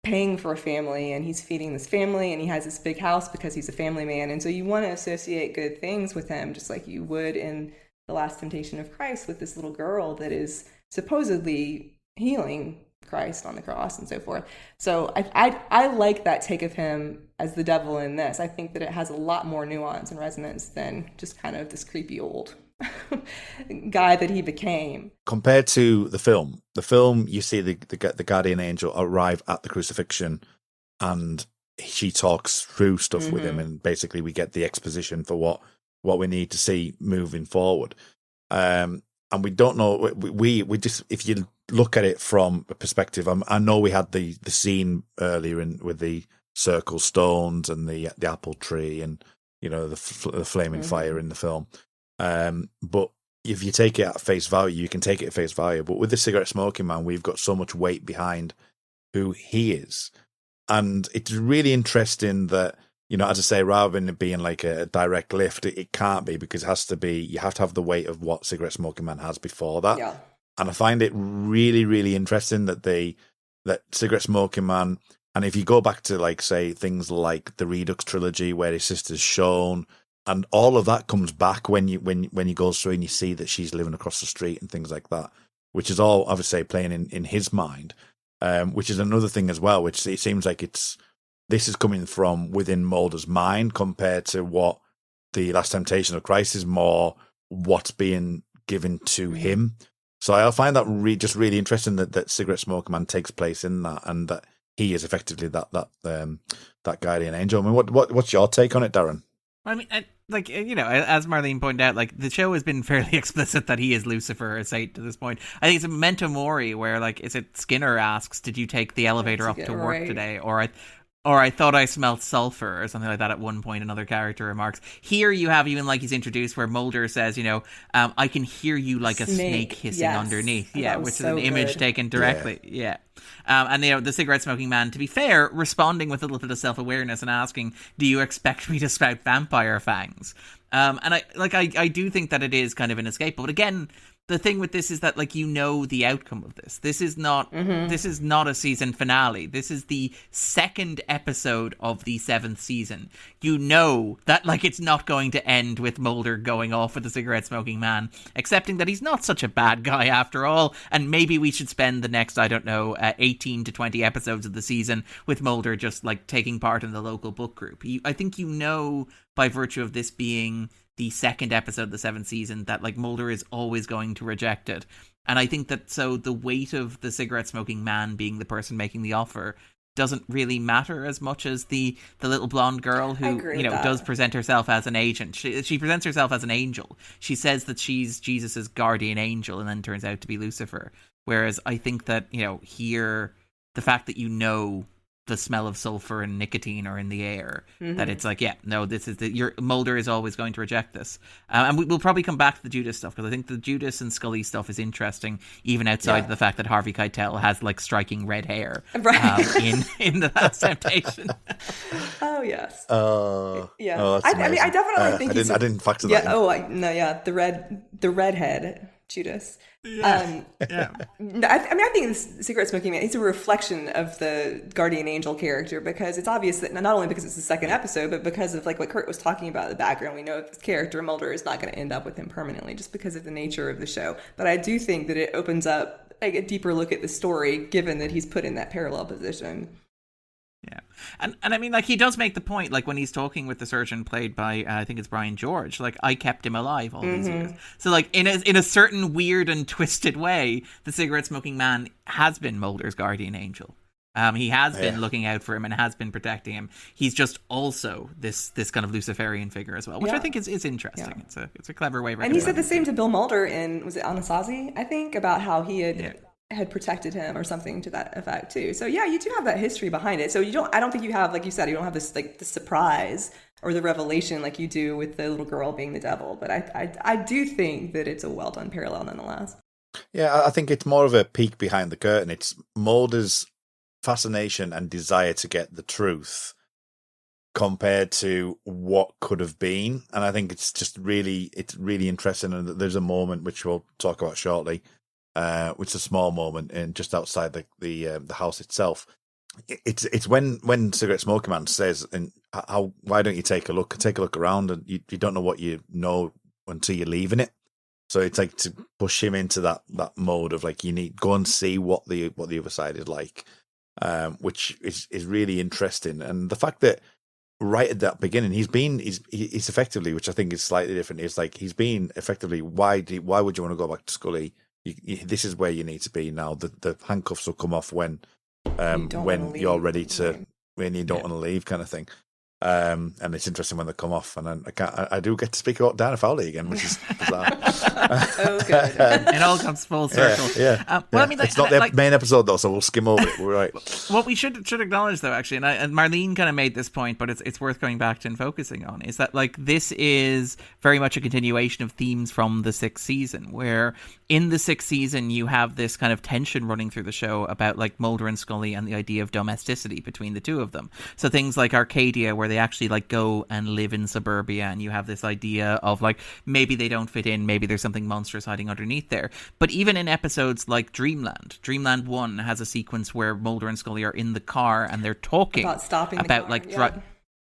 paying for a family, and he's feeding this family, and he has this big house because he's a family man. And so you want to associate good things with him, just like you would in The Last Temptation of Christ with this little girl that is supposedly healing Christ on the cross and so forth. So I like that take of him as the devil in this. I think that it has a lot more nuance and resonance than just kind of this creepy old guy that he became. Compared to the film, you see the guardian angel arrive at the crucifixion, and she talks through stuff with him, and basically we get the exposition for what we need to see moving forward. And we don't know. We just, if you look at it from a perspective, I know we had the scene earlier with the circle stones and the apple tree, and the flaming fire in the film. But if you take it at face value, you can take it at face value. But with the cigarette smoking man, we've got so much weight behind who he is, and it's really interesting that, as I say, rather than it being like a direct lift, it can't be, because it has to be. You have to have the weight of what cigarette smoking man has before that. Yeah. And I find it really, really interesting that that cigarette smoking man. And if you go back to, like, say, things like the Redux trilogy, where his sister's shown, and all of that comes back when you goes through and you see that she's living across the street and things like that, which is all, obviously, playing in his mind, which is another thing as well, which it seems like this is coming from within Mulder's mind compared to what the Last Temptation of Christ is more what's being given to him. So I find that just really interesting that Cigarette Smoker Man takes place in that, and that he is effectively that guardian angel. I mean, what's your take on it, Darren? I mean, as Marlene pointed out, like, the show has been fairly explicit that he is Lucifer, as to this point. I think it's a memento mori where, like, is it Skinner asks, "Did you take the elevator up to work today?" Or I thought I smelled sulfur, or something like that at one point, another character remarks. Here you have even, like, he's introduced where Mulder says, I can hear you like a snake hissing underneath. Yeah, which is an image taken directly. Yeah. And the cigarette smoking man, to be fair, responding with a little bit of self-awareness and asking, "Do you expect me to spout vampire fangs?" And I do think that it is kind of inescapable. But again, the thing with this is that, like, the outcome of this. This is not a season finale. This is the second episode of the 7th season. You know that, like, it's not going to end with Mulder going off with the cigarette smoking man, accepting that he's not such a bad guy after all, and maybe we should spend the next, 18 to 20 episodes of the season with Mulder just, like, taking part in the local book group. I think by virtue of this being the second episode of the 7th season, that, like, Mulder is always going to reject it. And I think that the weight of the cigarette smoking man being the person making the offer doesn't really matter as much as the little blonde girl who, does present herself as an agent. She presents herself as an angel. She says that she's Jesus's guardian angel, and then turns out to be Lucifer. Whereas I think that, here, the fact that the smell of sulfur and nicotine are in the air, that it's like, this is your Mulder is always going to reject this. And we'll probably come back to the Judas stuff, because I think the Judas and Scully stuff is interesting, even outside of the fact that Harvey Keitel has, like, striking red hair in The Last Temptation. Oh, yes. Yeah. Oh, I definitely think I didn't factor that in. The redhead Judas. Yeah. I think this cigarette smoking man, he's a reflection of the guardian angel character, because it's obvious that not only because it's the second episode, but because of, like, what Kurt was talking about in the background. We know this character Mulder is not going to end up with him permanently, just because of the nature of the show. But I do think that it opens up, like, a deeper look at the story, given that he's put in that parallel position. Yeah. And I mean, like, he does make the point, like, when he's talking with the surgeon played by, I think it's Brian George, like, I kept him alive all these years. So, like, in a certain weird and twisted way, the cigarette-smoking man has been Mulder's guardian angel. He has been looking out for him and has been protecting him. He's just also this kind of Luciferian figure as well, which I think is interesting. Yeah. It's a clever way of And he said the same to Bill Mulder in, was it Anasazi, I think, about how he had protected him or something to that effect too. So yeah, you do have that history behind it. So I don't think you have, like you said, you don't have this like the surprise or the revelation like you do with the little girl being the devil. But I do think that it's a well done parallel nonetheless. Yeah, I think it's more of a peek behind the curtain. It's Mulder's fascination and desire to get the truth compared to what could have been, and I think it's really interesting. And there's a moment which we'll talk about shortly, which is a small moment in just outside the house itself. It's when Cigarette Smoking Man says, "And why don't you take a look around, and you don't know what you know until you're leaving it." So it's like to push him into that mode of like, you need go and see what the other side is like. Which is really interesting, and the fact that right at that beginning he's effectively, which I think is slightly different, is like he's been effectively, why would you want to go back to Scully? This is where you need to be now. The handcuffs will come off when you're ready to, when you don't want to leave, kind of thing. And it's interesting when they come off, and I do get to speak about Diana Foley again, which is bizarre. Oh, good. It all comes full circle. Yeah. Well, I mean, it's not the main episode though, so we'll skim over it. We're right. What we should acknowledge though, actually, and Marlene kind of made this point, but it's worth going back to and focusing on, is that like this is very much a continuation of themes from the sixth season, where in the sixth season you have this kind of tension running through the show about like Mulder and Scully and the idea of domesticity between the two of them. So things like Arcadia, where they actually like go and live in suburbia, and you have this idea of like maybe they don't fit in, maybe there's something monstrous hiding underneath there. But even in episodes like Dreamland 1 has a sequence where Mulder and Scully are in the car and they're talking about stopping about the car,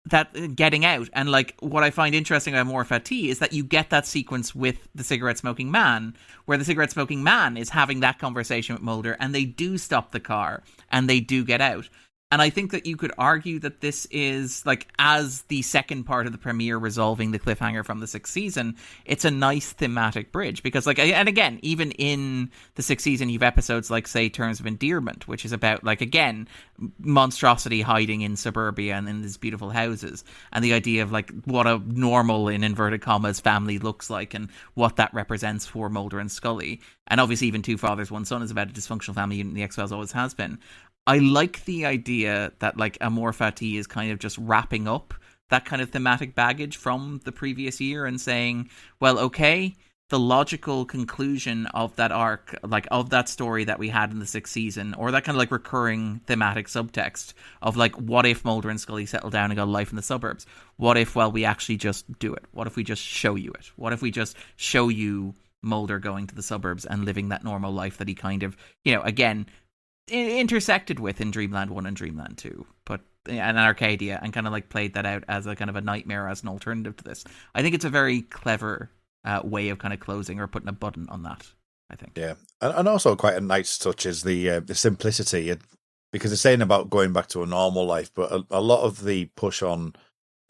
that getting out. And like what I find interesting about Amor Fati is that you get that sequence with the cigarette smoking man, where the cigarette smoking man is having that conversation with Mulder, and they do stop the car and they do get out. And I think that you could argue that this is, like, as the second part of the premiere resolving the cliffhanger from the sixth season, it's a nice thematic bridge. Because, like, and again, even in the sixth season, you have episodes like, say, Terms of Endearment, which is about, like, again, monstrosity hiding in suburbia and in these beautiful houses. And the idea of, like, what a normal, in inverted commas, family looks like and what that represents for Mulder and Scully. And obviously, even Two Fathers, One Son is about a dysfunctional family unit, and the X-Files always has been. I like the idea that like Amor Fati is kind of just wrapping up that kind of thematic baggage from the previous year and saying, well, okay, the logical conclusion of that arc, like of that story that we had in the sixth season, or that kind of like recurring thematic subtext of like, what if Mulder and Scully settle down and go life in the suburbs? What if, well, we actually just do it? What if we just show you it? What if we just show you Mulder going to the suburbs and living that normal life that he kind of, you know, again, intersected with in Dreamland 1 and Dreamland 2, but and Arcadia, and kind of like played that out as a kind of a nightmare as an alternative to this. I think it's a very clever way of kind of closing or putting a button on that, I think. Yeah, and also quite a nice touch is the simplicity, because it's saying about going back to a normal life, but a lot of the push on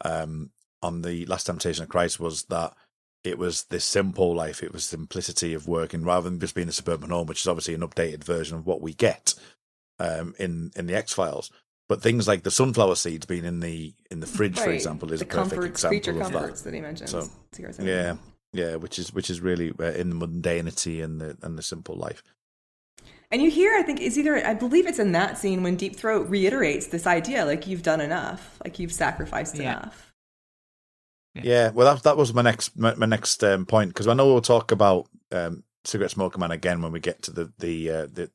the Last Temptation of Christ was that it was this simple life. It was simplicity of working rather than just being a suburban home, which is obviously an updated version of what we get in the X-Files. But things like the sunflower seeds being in the fridge, for example, is a perfect example creature of comforts that he mentions. So, yeah, which is really in the mundanity and the simple life. And you hear, I think I believe it's in that scene when Deep Throat reiterates this idea, like, you've done enough, like you've sacrificed enough. Yeah, well, that was my next point, because I know we'll talk about Cigarette Smoker Man again when we get to the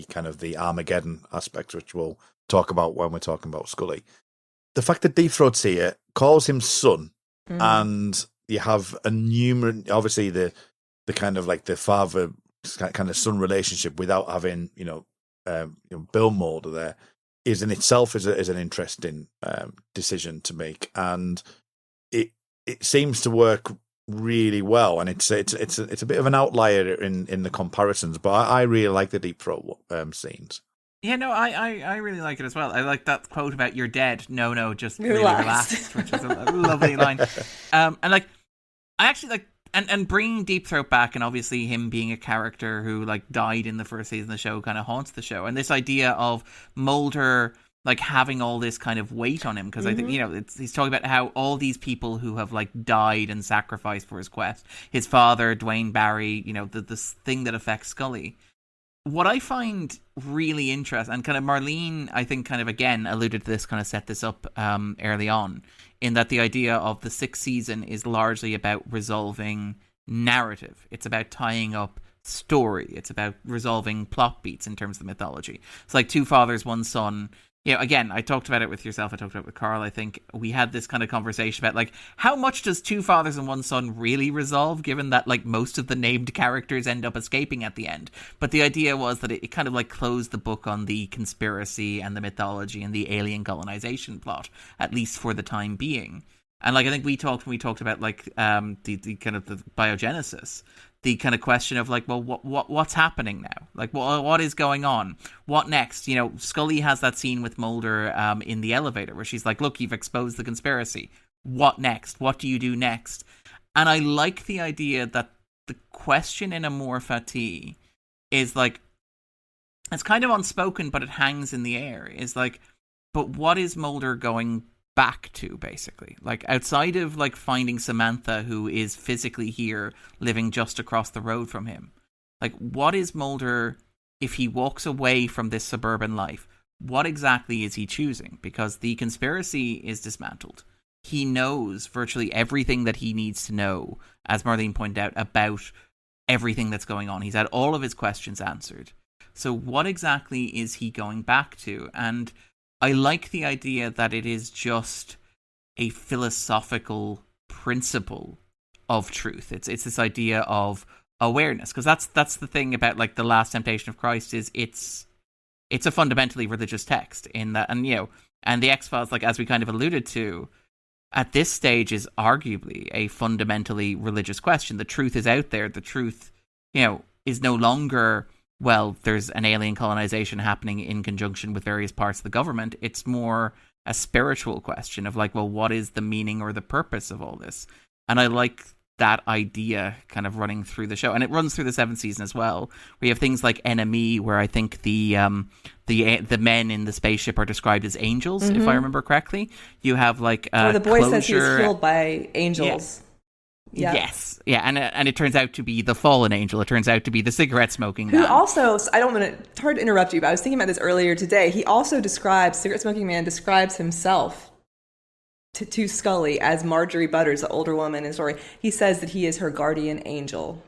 kind of the Armageddon aspect, which we'll talk about when we're talking about Scully. The fact that Deep Throat's here, calls him son, and you have obviously the kind of like the father kind of son relationship without having Bill Mulder there is in itself is an interesting decision to make, and it seems to work really well, and it's a bit of an outlier in the comparisons, but I really like the Deep Throat scenes. Yeah, no, I really like it as well. I like that quote about "you're dead." No, just really Relaxed. relaxed, which is a lovely line. And like, I actually like, and bringing Deep Throat back, and obviously him being a character who like died in the first season of the show kind of haunts the show, and this idea of Mulder like having all this kind of weight on him, because I think, he's talking about how all these people who have like died and sacrificed for his quest, his father, Dwayne Barry, this thing that affects Scully. What I find really interesting, and kind of Marlene, I think, kind of again alluded to this, kind of set this up early on, in that the idea of the sixth season is largely about resolving narrative. It's about tying up story. It's about resolving plot beats in terms of the mythology. It's like Two Fathers, One Son. Again, I talked about it with yourself. I talked about it with Carl. I think we had this kind of conversation about like, how much does Two Fathers and One Son really resolve, given that like most of the named characters end up escaping at the end. But the idea was that it kind of like closed the book on the conspiracy and the mythology and the alien colonization plot, at least for the time being. And like, I think when we talked about like the kind of the biogenesis, the kind of question of like, well, what's happening now? Like, what is going on? What next? Scully has that scene with Mulder in the elevator where she's like, look, you've exposed the conspiracy. What next? What do you do next? And I like the idea that the question in Amor Fati is like, it's kind of unspoken, but it hangs in the air. Is like, but what is Mulder going back to, basically? Like, outside of like finding Samantha, who is physically here living just across the road from him, like, what is Mulder, if he walks away from this suburban life, what exactly is he choosing? Because the conspiracy is dismantled. He knows virtually everything that he needs to know, as Marlene pointed out, about everything that's going on. He's had all of his questions answered. So what exactly is he going back to? And I like the idea that it is just a philosophical principle of truth. It's this idea of awareness, because that's the thing about like The Last Temptation of Christ, is it's a fundamentally religious text in that, and and the X-Files, like as we kind of alluded to, at this stage is arguably a fundamentally religious question. The truth is out there. The truth, is no longer, well, there's an alien colonization happening in conjunction with various parts of the government. It's more a spiritual question of like, well, what is the meaning or the purpose of all this? And I like that idea kind of running through the show, and it runs through the seventh season as well. We have things like Enemy, where I think the men in the spaceship are described as angels, if I remember correctly. You have like the boy Closure. says he's killed by angels. Yeah. Yes, yeah, and it turns out to be the fallen angel. It turns out to be the cigarette smoking man. Who also, I don't want to, it's hard to interrupt you, but I was thinking about this earlier today. He also cigarette smoking man describes himself to Scully as Marjorie Butters, the older woman in the story. He says that he is her guardian angel,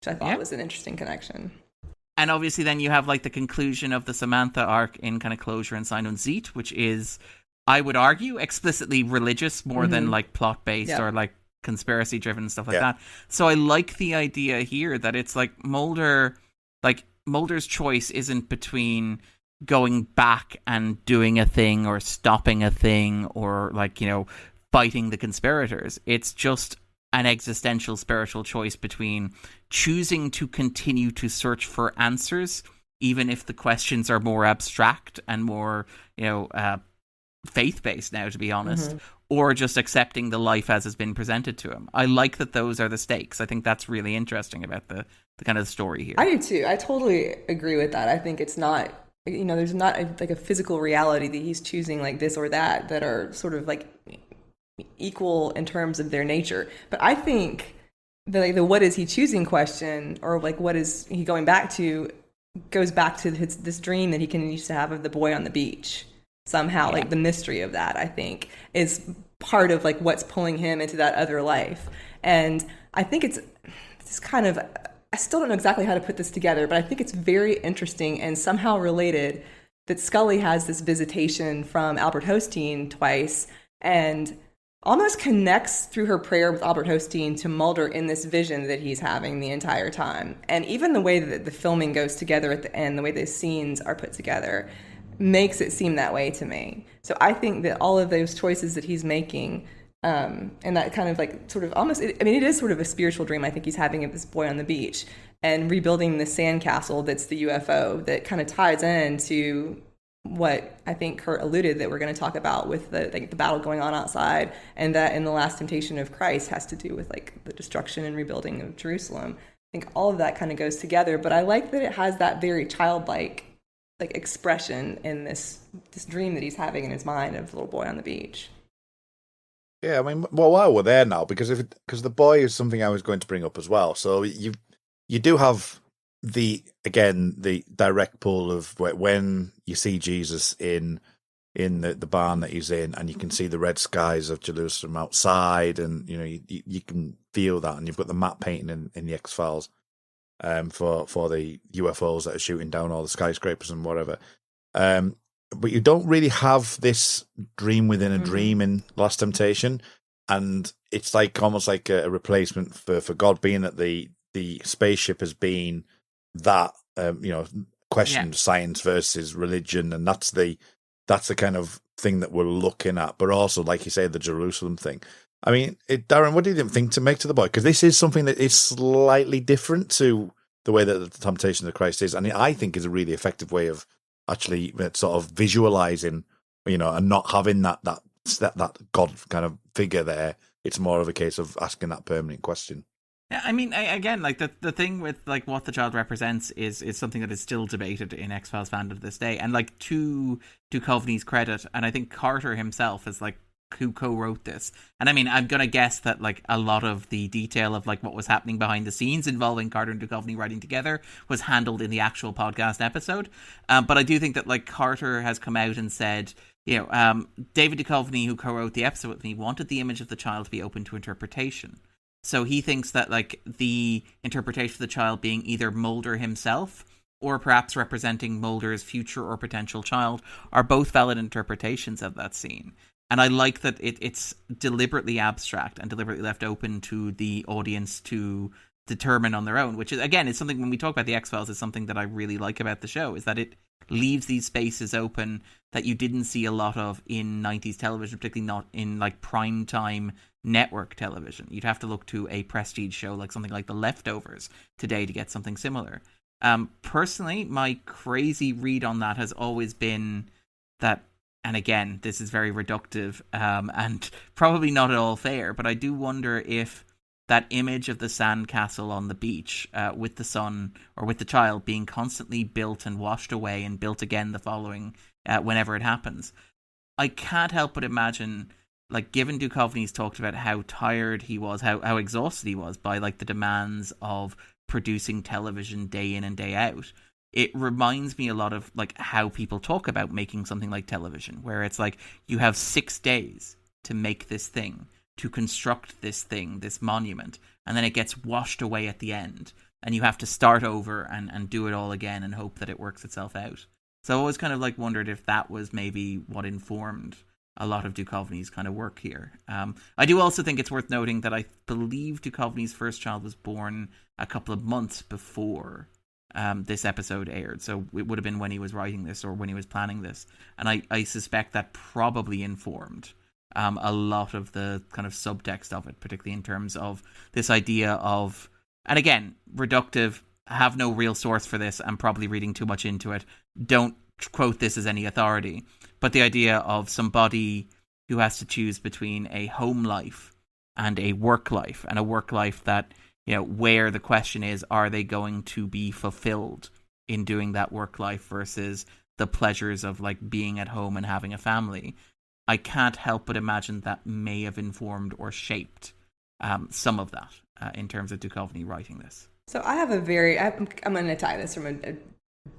which I thought was an interesting connection. And obviously then you have like the conclusion of the Samantha arc in kind of Closure and Sign und Zeit, which is, I would argue, explicitly religious more than like plot based or like conspiracy driven and stuff like that. So I like the idea here that it's like Mulder's choice isn't between going back and doing a thing or stopping a thing or like, fighting the conspirators. It's just an existential spiritual choice between choosing to continue to search for answers, even if the questions are more abstract and more, faith-based now, to be honest, or just accepting the life as has been presented to him. I like that those are the stakes. I think that's really interesting about the kind of story here. I do too. I totally agree with that. I think it's not, there's not a physical reality that he's choosing like this or that are sort of like equal in terms of their nature. But I think the what is he choosing question, or like what is he going back to, goes back to this dream that he continues to have of the boy on the beach. Somehow, like the mystery of that, I think, is part of like what's pulling him into that other life. And I think it's kind of, I still don't know exactly how to put this together, but I think it's very interesting and somehow related that Scully has this visitation from Albert Hosteen twice and almost connects through her prayer with Albert Hosteen to Mulder in this vision that he's having the entire time. And even the way that the filming goes together at the end, the way the scenes are put together, makes it seem that way to me. So I think that all of those choices that he's making And that kind of like sort of almost, it is sort of a spiritual dream I think he's having of this boy on the beach and rebuilding the sandcastle that's the UFO that kind of ties into what I think Kurt alluded that we're going to talk about with the battle going on outside, and that in the Last Temptation of Christ has to do with like the destruction and rebuilding of Jerusalem. I think all of that kind of goes together, but I like that it has that very childlike like expression in this dream that he's having in his mind of the little boy on the beach. Yeah, I mean, well, while we're there now, because the boy is something I was going to bring up as well. So you do have the direct pull of when you see Jesus in the barn that he's in, and you can see the red skies of Jerusalem outside, and you can feel that, and you've got the matte painting in the X-Files for the UFOs that are shooting down all the skyscrapers and whatever. But you don't really have this dream within a dream in Last Temptation, and it's like almost like a replacement for God, being that the spaceship has been that question science versus religion, and that's the kind of thing that we're looking at. But also, like you say, the Jerusalem thing. I mean, Darren, what do you think to make to the boy? Because this is something that is slightly different to the way that the Temptation of Christ is, and I think is a really effective way of actually sort of visualizing, and not having that God kind of figure there. It's more of a case of asking that permanent question. Yeah, I mean, again, like the thing with like what the child represents is something that is still debated in X-Files fandom to this day. And like to Duchovny's credit, and I think Carter himself is like who co-wrote this. And I mean, I'm gonna guess that like a lot of the detail of like what was happening behind the scenes involving Carter and Duchovny writing together was handled in the actual podcast episode. But I do think that like Carter has come out and said, David Duchovny, who co-wrote the episode with me, wanted the image of the child to be open to interpretation. So he thinks that like the interpretation of the child being either Mulder himself or perhaps representing Mulder's future or potential child are both valid interpretations of that scene. And I like that it's deliberately abstract and deliberately left open to the audience to determine on their own, which is, again, is something when we talk about the X-Files, is something that I really like about the show, is that it leaves these spaces open that you didn't see a lot of in 90s television, particularly not in like primetime network television. You'd have to look to a prestige show like something like The Leftovers today to get something similar. Personally, my crazy read on that has always been that, and again, this is very reductive and probably not at all fair, but I do wonder if that image of the sandcastle on the beach with the son or with the child being constantly built and washed away and built again the following whenever it happens. I can't help but imagine, like, given Duchovny's talked about how tired he was, how exhausted he was by like the demands of producing television day in and day out, it reminds me a lot of like how people talk about making something like television, where it's like you have 6 days to make this thing, to construct this thing, this monument, and then it gets washed away at the end, and you have to start over and do it all again and hope that it works itself out. So I always kind of like wondered if that was maybe what informed a lot of Duchovny's kind of work here. I do also think it's worth noting that I believe Duchovny's first child was born a couple of months before this episode aired, so it would have been when he was writing this or when he was planning this, and I suspect that probably informed a lot of the kind of subtext of it, particularly in terms of this idea of, and again, reductive, have no real source for this, I'm probably reading too much into it, don't quote this as any authority, but the idea of somebody who has to choose between a home life and a work life, and a work life that, where the question is, are they going to be fulfilled in doing that work life versus the pleasures of like being at home and having a family. I can't help but imagine that may have informed or shaped some of that in terms of Duchovny writing this. So I have I'm going to tie this from a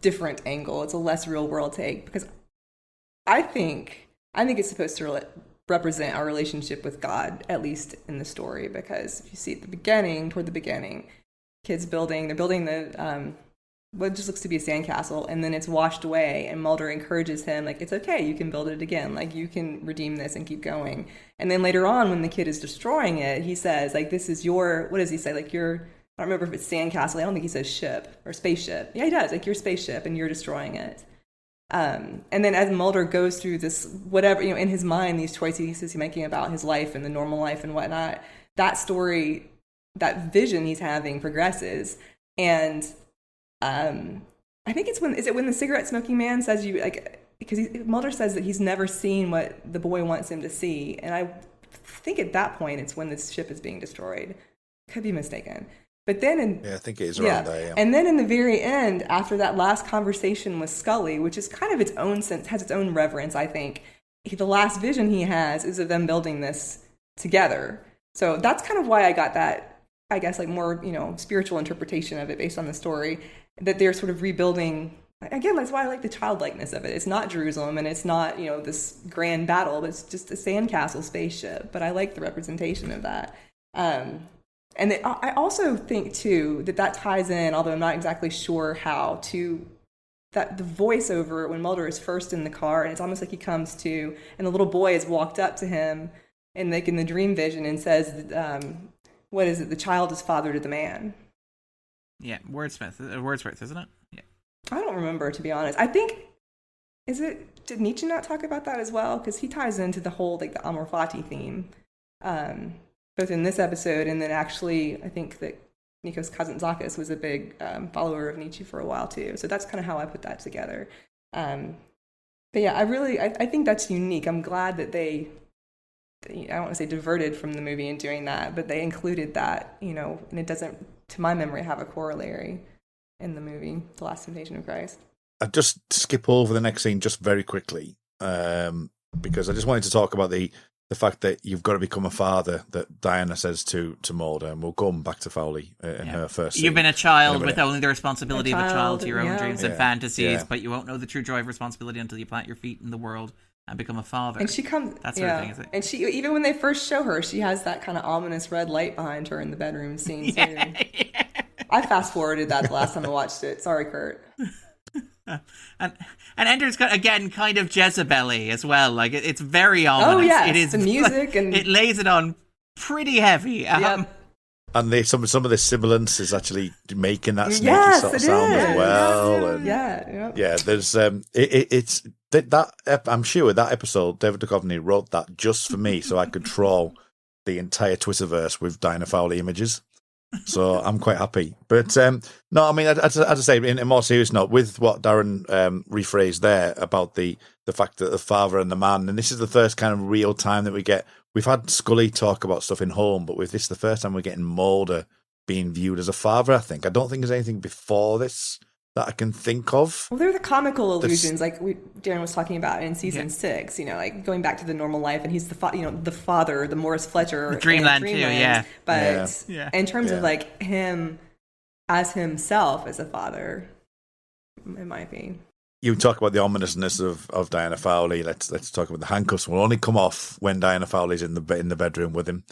different angle. It's a less real world take, because I think it's supposed to represent our relationship with God, at least in the story, because if you see at toward the beginning, kids they're building the what just looks to be a sandcastle, and then it's washed away, and Mulder encourages him, like, it's okay, you can build it again, like, you can redeem this and keep going. And then later on, when the kid is destroying it, he says, like, this is your, what does he say, like, your, I don't remember if it's sandcastle, I don't think he says ship or spaceship. Yeah, he does, like, your spaceship, and you're destroying it. And then as Mulder goes through this, whatever, in his mind, these choices he's making about his life and the normal life and whatnot, that story, that vision he's having progresses. And I think it's when the cigarette smoking man says because Mulder says that he's never seen what the boy wants him to see. And I think at that point, it's when this ship is being destroyed. Could be mistaken. But then I think it is around there, yeah. And then in the very end, after that last conversation with Scully, which is kind of its own sense, has its own reverence, I think, the last vision he has is of them building this together. So that's kind of why I got that, I guess, like more, spiritual interpretation of it based on the story, that they're sort of rebuilding. Again, that's why I like the childlikeness of it. It's not Jerusalem, and it's not, this grand battle, but it's just a sandcastle spaceship. But I like the representation of that. And I also think, too, that ties in, although I'm not exactly sure how, to that the voiceover when Mulder is first in the car, and it's almost like he comes to, and the little boy has walked up to him in the dream vision and says, what is it? The child is father to the man. Yeah, Wordsworth, isn't it? Yeah. I don't remember, to be honest. I think, did Nietzsche not talk about that as well? Because he ties into the whole, the Amor Fati theme. Both in this episode and then actually, I think that Nikos Kazantzakis was a big follower of Nietzsche for a while too. So that's kind of how I put that together. But yeah, I think that's unique. I'm glad that they I don't want to say diverted from the movie in doing that, but they included that, and it doesn't, to my memory, have a corollary in the movie, The Last Temptation of Christ. I'll just skip over the next scene just very quickly because I just wanted to talk about the fact that you've got to become a father, that Deana says to Mulder, and we'll come back to Foley in her first scene. You've been a child with only the responsibility of a child to your own dreams and Yeah. fantasies, Yeah. but you won't know the true joy of responsibility until you plant your feet in the world and become a father. And she comes, that sort of thing, is it? And she, even when they first show her, she has that kind of ominous red light behind her in the bedroom scene too. I fast forwarded that the last time I watched it. Sorry, Kurt. And Ender's got, again, kind of Jezebel-y as well. Like it's very ominous. Oh yeah, it is the music and it lays it on pretty heavy. Yep. And some of the sibilance is actually making that snaky Yes, sort of it sound is. as well. And yeah. There's it's that I'm sure that episode David Duchovny wrote that just for me, so I could troll the entire Twitterverse with Diana Fowley images. So I'm quite happy. But no, I mean, as I say, in a more serious note, with what Darren rephrased there about the fact that the father and the man, and this is the first kind of real time that we've had Scully talk about stuff in Home, but with this, the first time we're getting Mulder being viewed as a father, I think. I don't think there's anything before this that I can think of. Well, there are the comical illusions, like Darren was talking about in season 6. Like going back to the normal life, and he's the father, the Morris Fletcher, Dreamland too, yeah. But Yeah. in terms of like him as himself as a father, it might be. You talk about the ominousness of Diana Fowley. Let's talk about the handcuffs. Will only come off when Diana Fowley's in the bedroom with him.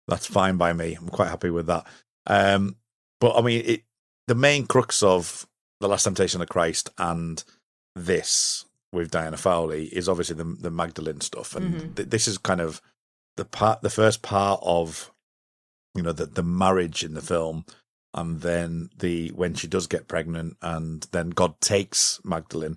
That's fine by me. I'm quite happy with that. But I mean, the main crux of The Last Temptation of Christ and this with Diana Fowley is obviously the Magdalene stuff, and this is kind of the first part of the marriage in the film. And then when she does get pregnant and then God takes Magdalene,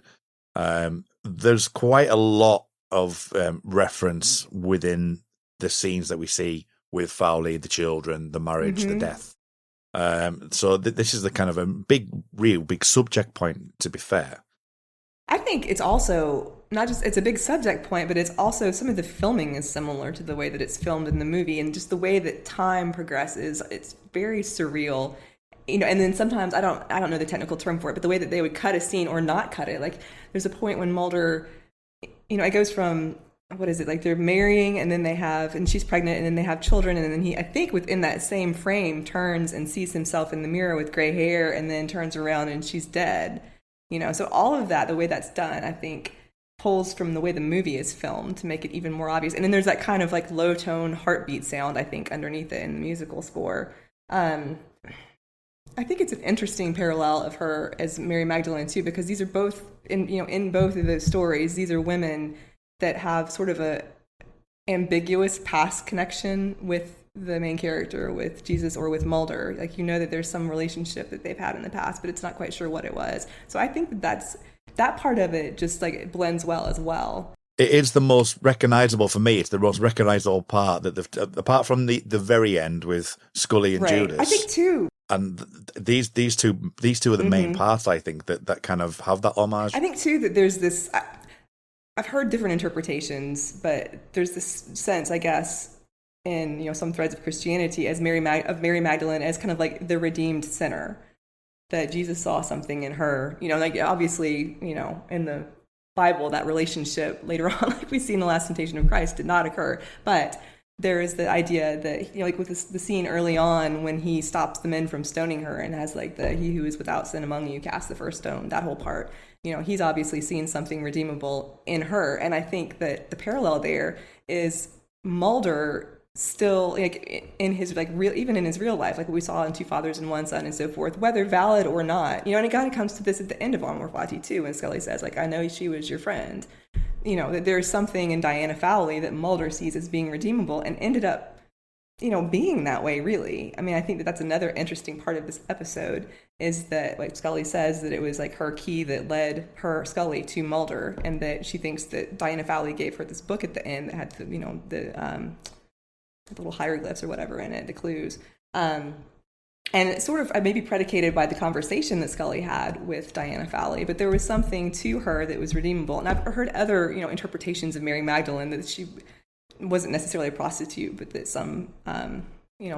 there's quite a lot of reference within the scenes that we see with Fowley, the children, the marriage, the death. So this is the kind of a real big subject point, to be fair. I think it's also not just, it's a big subject point, but it's also some of the filming is similar to the way that it's filmed in the movie, and just the way that time progresses, it's very surreal. And then sometimes I don't know the technical term for it, but the way that they would cut a scene or not cut it. Like there's a point when Mulder, it goes from, what is it, like they're marrying and then and she's pregnant and then they have children, and then he, I think within that same frame, turns and sees himself in the mirror with gray hair and then turns around and she's dead. So all of that, the way that's done, I think pulls from the way the movie is filmed to make it even more obvious. And then there's that kind of like low tone heartbeat sound, I think, underneath it in the musical score. I think it's an interesting parallel of her as Mary Magdalene too, because these are both in both of those stories, these are women that have sort of a ambiguous past connection with the main character, with Jesus or with Mulder. Like, that there's some relationship that they've had in the past, but it's not quite sure what it was. So I think that's that part of it just like it blends well as well. It is the most recognisable for me. It's the most recognisable part that apart from the very end with Scully and Judas. I think too. And these two are the main parts. I think that kind of have that homage. I think too that there's this. I've heard different interpretations, but there's this sense, I guess, in some threads of Christianity as Mary Magdalene as kind of like the redeemed sinner, that Jesus saw something in her. Like obviously, in the Bible, that relationship later on, like we see in the Last Temptation of Christ, did not occur. But there is the idea that, like with the scene early on when he stops the men from stoning her and has like he who is without sin among you cast the first stone, that whole part, he's obviously seen something redeemable in her. And I think that the parallel there is Mulder still like in his like real, even in his real life, like what we saw in Two Fathers and One Son and so forth, whether valid or not, and it kind of comes to this at the end of Amor Fati too, when Scully says like, I know she was your friend, that there's something in Diana Fowley that Mulder sees as being redeemable and ended up being that way, really. I mean, I think that that's another interesting part of this episode, is that like Scully says that it was like her key that led her, Scully, to Mulder, and that she thinks that Diana Fowley gave her this book at the end that had the little hieroglyphs or whatever in it, the clues. And it's sort of maybe predicated by the conversation that Scully had with Diana Fowley, but there was something to her that was redeemable. And I've heard other, interpretations of Mary Magdalene that she wasn't necessarily a prostitute, but that some,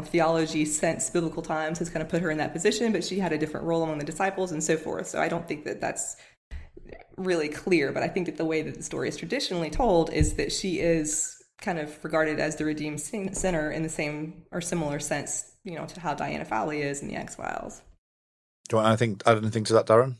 theology since biblical times has kind of put her in that position, but she had a different role among the disciples and so forth. So I don't think that that's really clear, but I think that the way that the story is traditionally told is that she is kind of regarded as the redeemed sinner in the same or similar sense, to how Diana Fowley is in the X-Files. Do you want anything to that, Darren?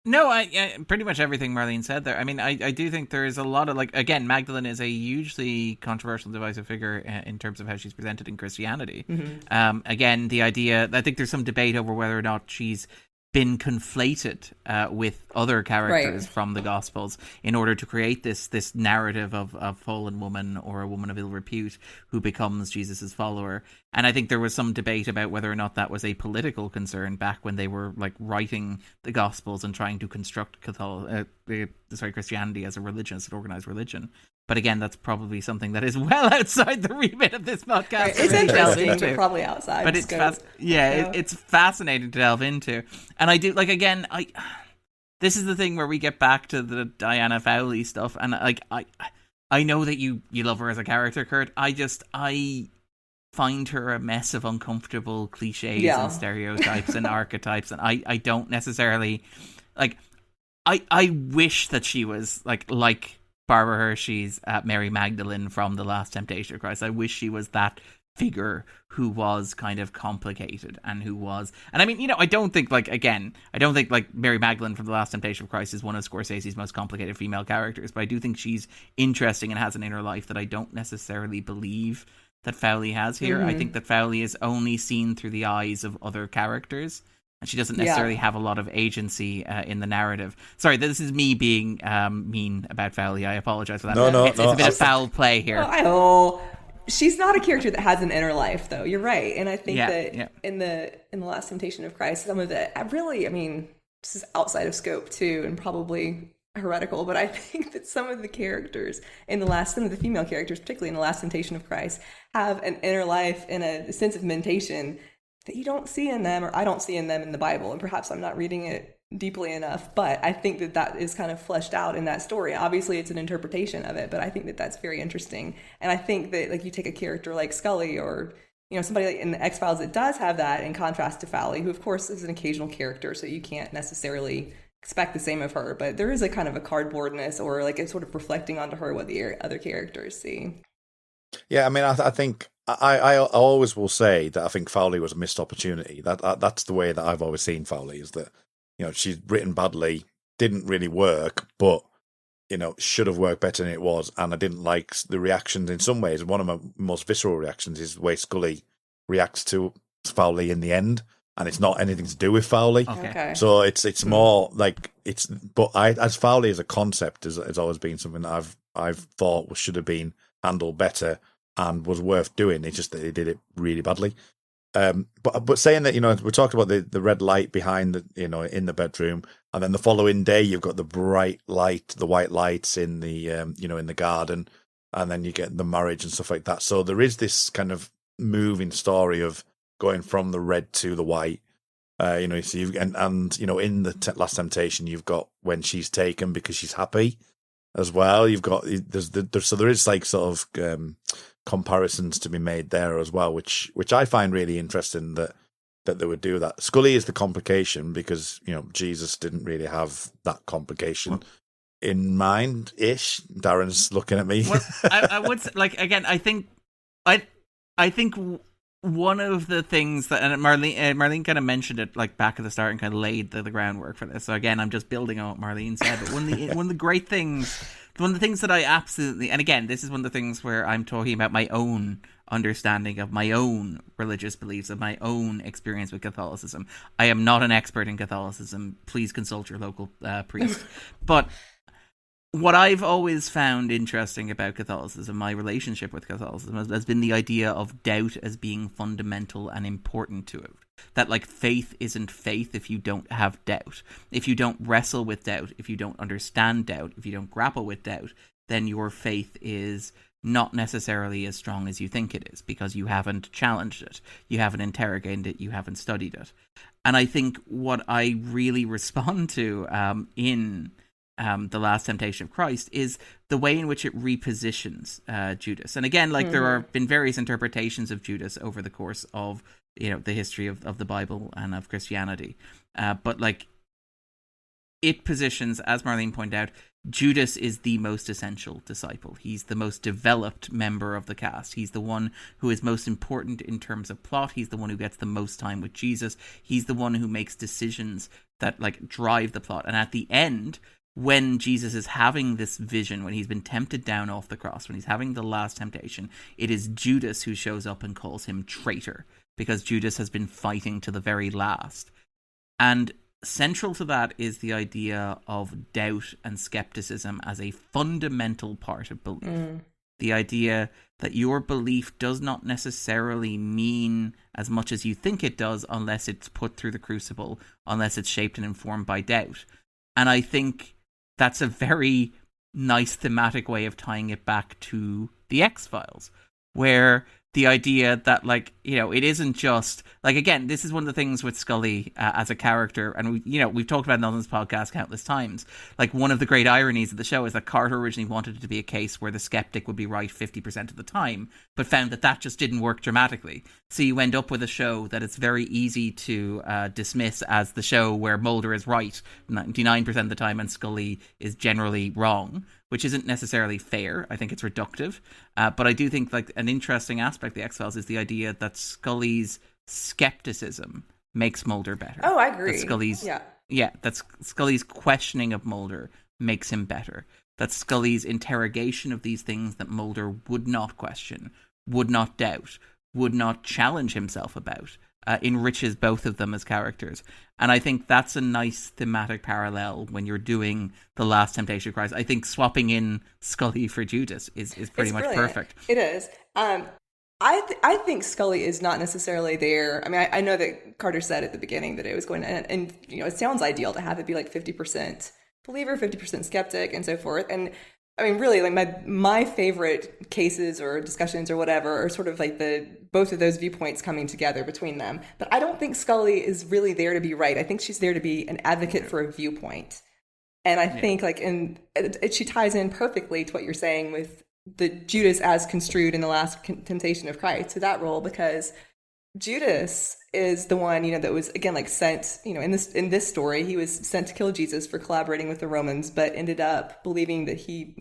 No, I pretty much everything Marlene said there. I mean, I do think there is a lot of, like, again, Magdalene is a hugely controversial, divisive figure in terms of how she's presented in Christianity. Again, the idea, I think there's some debate over whether or not she's been conflated with other characters from the Gospels in order to create this narrative of a fallen woman or a woman of ill repute who becomes Jesus's follower. And I think there was some debate about whether or not that was a political concern back when they were like writing the Gospels and trying to construct Christianity as a religion, as an organized religion. But again, that's probably something that is well outside the remit of this podcast. Right. It's interesting, but probably outside. But it's fascinating to delve into. And I do, like, again, this is the thing where we get back to the Diana Fowley stuff. And like, I know that you love her as a character, Kurt. I find her a mess of uncomfortable cliches and stereotypes and archetypes. And I don't necessarily, like, I wish that she was like Barbara Hershey's Mary Magdalene from The Last Temptation of Christ. I wish she was that figure who was kind of complicated and who was, and I mean, I don't think like Mary Magdalene from The Last Temptation of Christ is one of Scorsese's most complicated female characters, but I do think she's interesting and has an inner life that I don't necessarily believe that Fowley has here. I think that Fowley is only seen through the eyes of other characters, and she doesn't necessarily have a lot of agency in the narrative. Sorry, this is me being mean about Fowley. I apologize for that. It's a bit of foul play here. She's not a character that has an inner life, though. You're right, and I think that in the Last Temptation of Christ, some of it really, I mean, this is outside of scope too, and probably heretical. But I think that some of the characters some of the female characters, particularly in the Last Temptation of Christ, have an inner life and a sense of mentation that you don't see in them, or I don't see in them in the Bible. And perhaps I'm not reading it deeply enough, but I think that is kind of fleshed out in that story. Obviously, it's an interpretation of it, but I think that that's very interesting. And I think that, like, you take a character like Scully, or somebody like in the X-Files that does have that, in contrast to Fowley, who of course is an occasional character, so you can't necessarily expect the same of her. But there is a kind of a cardboardness, or like a sort of reflecting onto her what the other characters see. Yeah, I mean, I think I always will say that I think Fowley was a missed opportunity. That's the way that I've always seen Fowley, is that she's written badly, didn't really work, but should have worked better than it was. And I didn't like the reactions in some ways. One of my most visceral reactions is the way Scully reacts to Fowley in the end, and it's not anything to do with Fowley. Okay. So it's more like as Fowley as a concept has always been something that I've thought should have been handled better and was worth doing. It's just that they did it really badly. But saying that, we talked about the red light behind the, in the bedroom, and then the following day you've got the bright light, the white lights in the in the garden, and then you get the marriage and stuff like that. So there is this kind of moving story of going from the red to the white. So in the Last Temptation, you've got when she's taken because she's happy as well. You've got so there is like sort of comparisons to be made there as well, which I find really interesting that they would do that. Scully is the complication because Jesus didn't really have that complication in mind ish. Darren's looking at me. Well, I would say, again. I think one of the things that, and Marlene kind of mentioned it back at the start and kind of laid the groundwork for this. So again, I'm just building on what Marlene said. But one of the great things. One of the things that I absolutely, and again, this is one of the things where I'm talking about my own understanding of my own religious beliefs, of my own experience with Catholicism. I am not an expert in Catholicism. Please consult your local priest. But what I've always found interesting about Catholicism, my relationship with Catholicism, has been the idea of doubt as being fundamental and important to it. That faith isn't faith if you don't have doubt. If you don't wrestle with doubt, if you don't understand doubt, if you don't grapple with doubt, then your faith is not necessarily as strong as you think it is because you haven't challenged it, you haven't interrogated it, you haven't studied it. And I think what I really respond to in The Last Temptation of Christ is the way in which it repositions Judas. And again, there have been various interpretations of Judas over the course of the history of the Bible and of Christianity. But it positions, as Marlene pointed out, Judas is the most essential disciple. He's the most developed member of the cast. He's the one who is most important in terms of plot. He's the one who gets the most time with Jesus. He's the one who makes decisions that drive the plot. And at the end, when Jesus is having this vision, when he's been tempted down off the cross, when he's having the last temptation, it is Judas who shows up and calls him traitor, because Judas has been fighting to the very last. And central to that is the idea of doubt and skepticism as a fundamental part of belief. The idea that your belief does not necessarily mean as much as you think it does unless it's put through the crucible, unless it's shaped and informed by doubt. And I think that's a very nice thematic way of tying it back to the X-Files, where the idea that, it isn't just, again, this is one of the things with Scully as a character, and we've talked about it on this podcast countless times. One of the great ironies of the show is that Carter originally wanted it to be a case where the skeptic would be right 50% of the time, but found that just didn't work dramatically. So you end up with a show that it's very easy to dismiss as the show where Mulder is right 99% of the time and Scully is generally wrong, which isn't necessarily fair. I think it's reductive. But I do think an interesting aspect of the X-Files is the idea that Scully's skepticism makes Mulder better. Oh, I agree. That Scully's questioning of Mulder makes him better. That Scully's interrogation of these things that Mulder would not question, would not doubt, would not challenge himself about, enriches both of them as characters. And I think that's a nice thematic parallel when you're doing The Last Temptation of Christ. I think swapping in Scully for Judas is pretty much perfect. It is. I think Scully is not necessarily there. I mean, I know that Carter said at the beginning that it was going to, and it sounds ideal to have it be 50% believer, 50% skeptic, and so forth. And I mean, really, my favorite cases or discussions or whatever are sort of both of those viewpoints coming together between them. But I don't think Scully is really there to be right. I think she's there to be an advocate for a viewpoint. And I think she ties in perfectly to what you're saying with the Judas as construed in The Last Temptation of Christ to that role, because Judas is the one, that was again sent, in this story, he was sent to kill Jesus for collaborating with the Romans, but ended up believing that he,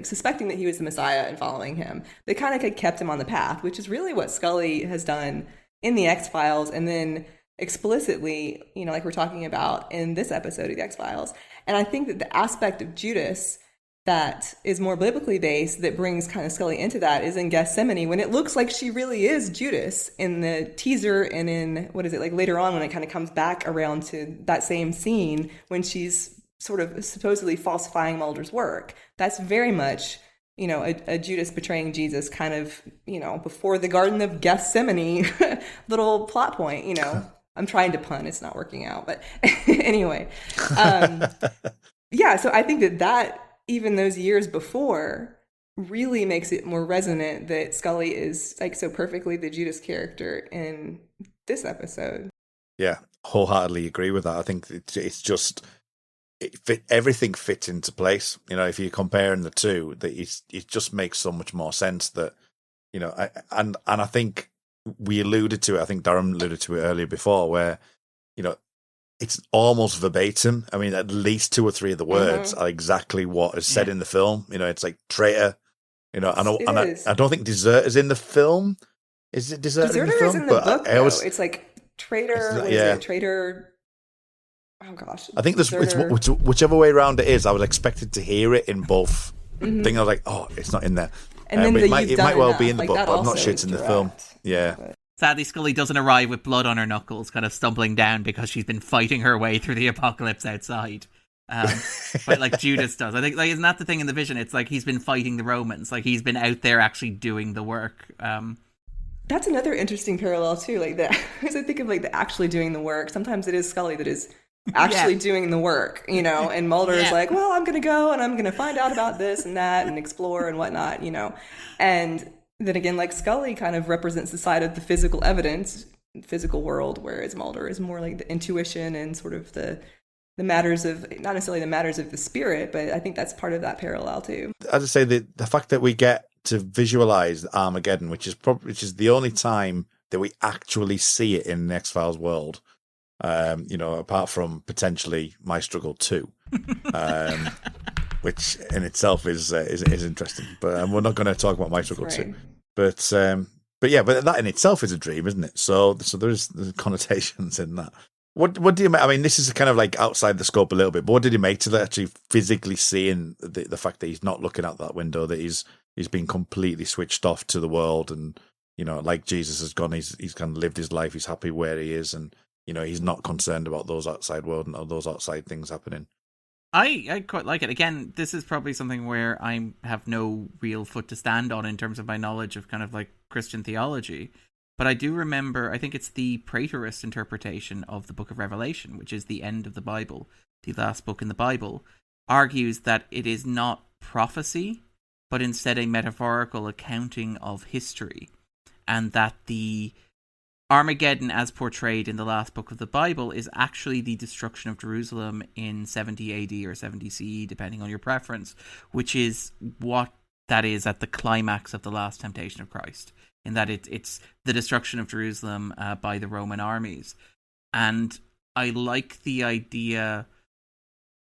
suspecting that he was the Messiah and following him. They kind of kept him on the path, which is really what Scully has done in the X-Files, and then explicitly, we're talking about in this episode of the X-Files. And I think that the aspect of Judas that is more biblically based that brings kind of Scully into that is in Gethsemane, when it looks like she really is Judas in the teaser, and in later on when it kind of comes back around to that same scene when she's sort of supposedly falsifying Mulder's work. That's very much a Judas betraying Jesus kind of, before the Garden of Gethsemane little plot point, I'm trying to pun, it's not working out, but anyway. Yeah, so I think that even those years before really makes it more resonant that Scully is like so perfectly the Judas character in this episode. Yeah, wholeheartedly agree with that. I think it's just everything fits into place. If you're comparing the two, that it just makes so much more sense that and I think we alluded to it. I think Darren alluded to it earlier before, where it's almost verbatim. I mean, at least 2 or 3 of the words are exactly what is said in the film. It's like traitor. I don't think desert is in the film. Is it deserter in the film? Is in the book, though. It's like traitor. Traitor. Oh gosh. I think it's whichever way around it is. I was expected to hear it in both things. I was like, oh, it's not in there. And then it might well be in the book, but I'm not sure it's in the film. Yeah. But sadly, Scully doesn't arrive with blood on her knuckles, kind of stumbling down because she's been fighting her way through the apocalypse outside. But like Judas does. I think, like, isn't that the thing in the vision? It's like he's been fighting the Romans. Like he's been out there actually doing the work. That's another interesting parallel too. Like that, as I think of like the actually doing the work. Sometimes it is Scully that is actually doing the work, and Mulder is like, well, I'm going to go and I'm going to find out about this and that and explore and whatnot, and then again, like Scully kind of represents the side of the physical evidence, physical world, whereas Mulder is more like the intuition and sort of the matters of, not necessarily the matters of the spirit, but I think that's part of that parallel too. As I say, the fact that we get to visualize Armageddon, which is the only time that we actually see it in the X-Files world, apart from potentially My Struggle 2, which in itself is interesting. But we're not going to talk about My Struggle 2. But that in itself is a dream, isn't it? So there's connotations in that. What do you make? I mean, this is kind of like outside the scope a little bit, but what did he make to that, actually physically seeing the fact that he's not looking out that window, that he's been completely switched off to the world, and like Jesus has gone, he's kind of lived his life, he's happy where he is, and he's not concerned about those outside world and those outside things happening. I quite like it. Again, this is probably something where I have no real foot to stand on in terms of my knowledge of kind of like Christian theology. But I do remember, I think it's the preterist interpretation of the Book of Revelation, which is the end of the Bible, the last book in the Bible, argues that it is not prophecy, but instead a metaphorical accounting of history, and that the Armageddon, as portrayed in the last book of the Bible, is actually the destruction of Jerusalem in 70 AD or 70 CE, depending on your preference, which is what that is at the climax of the last temptation of Christ, in that it's the destruction of Jerusalem by the Roman armies. And I like the idea,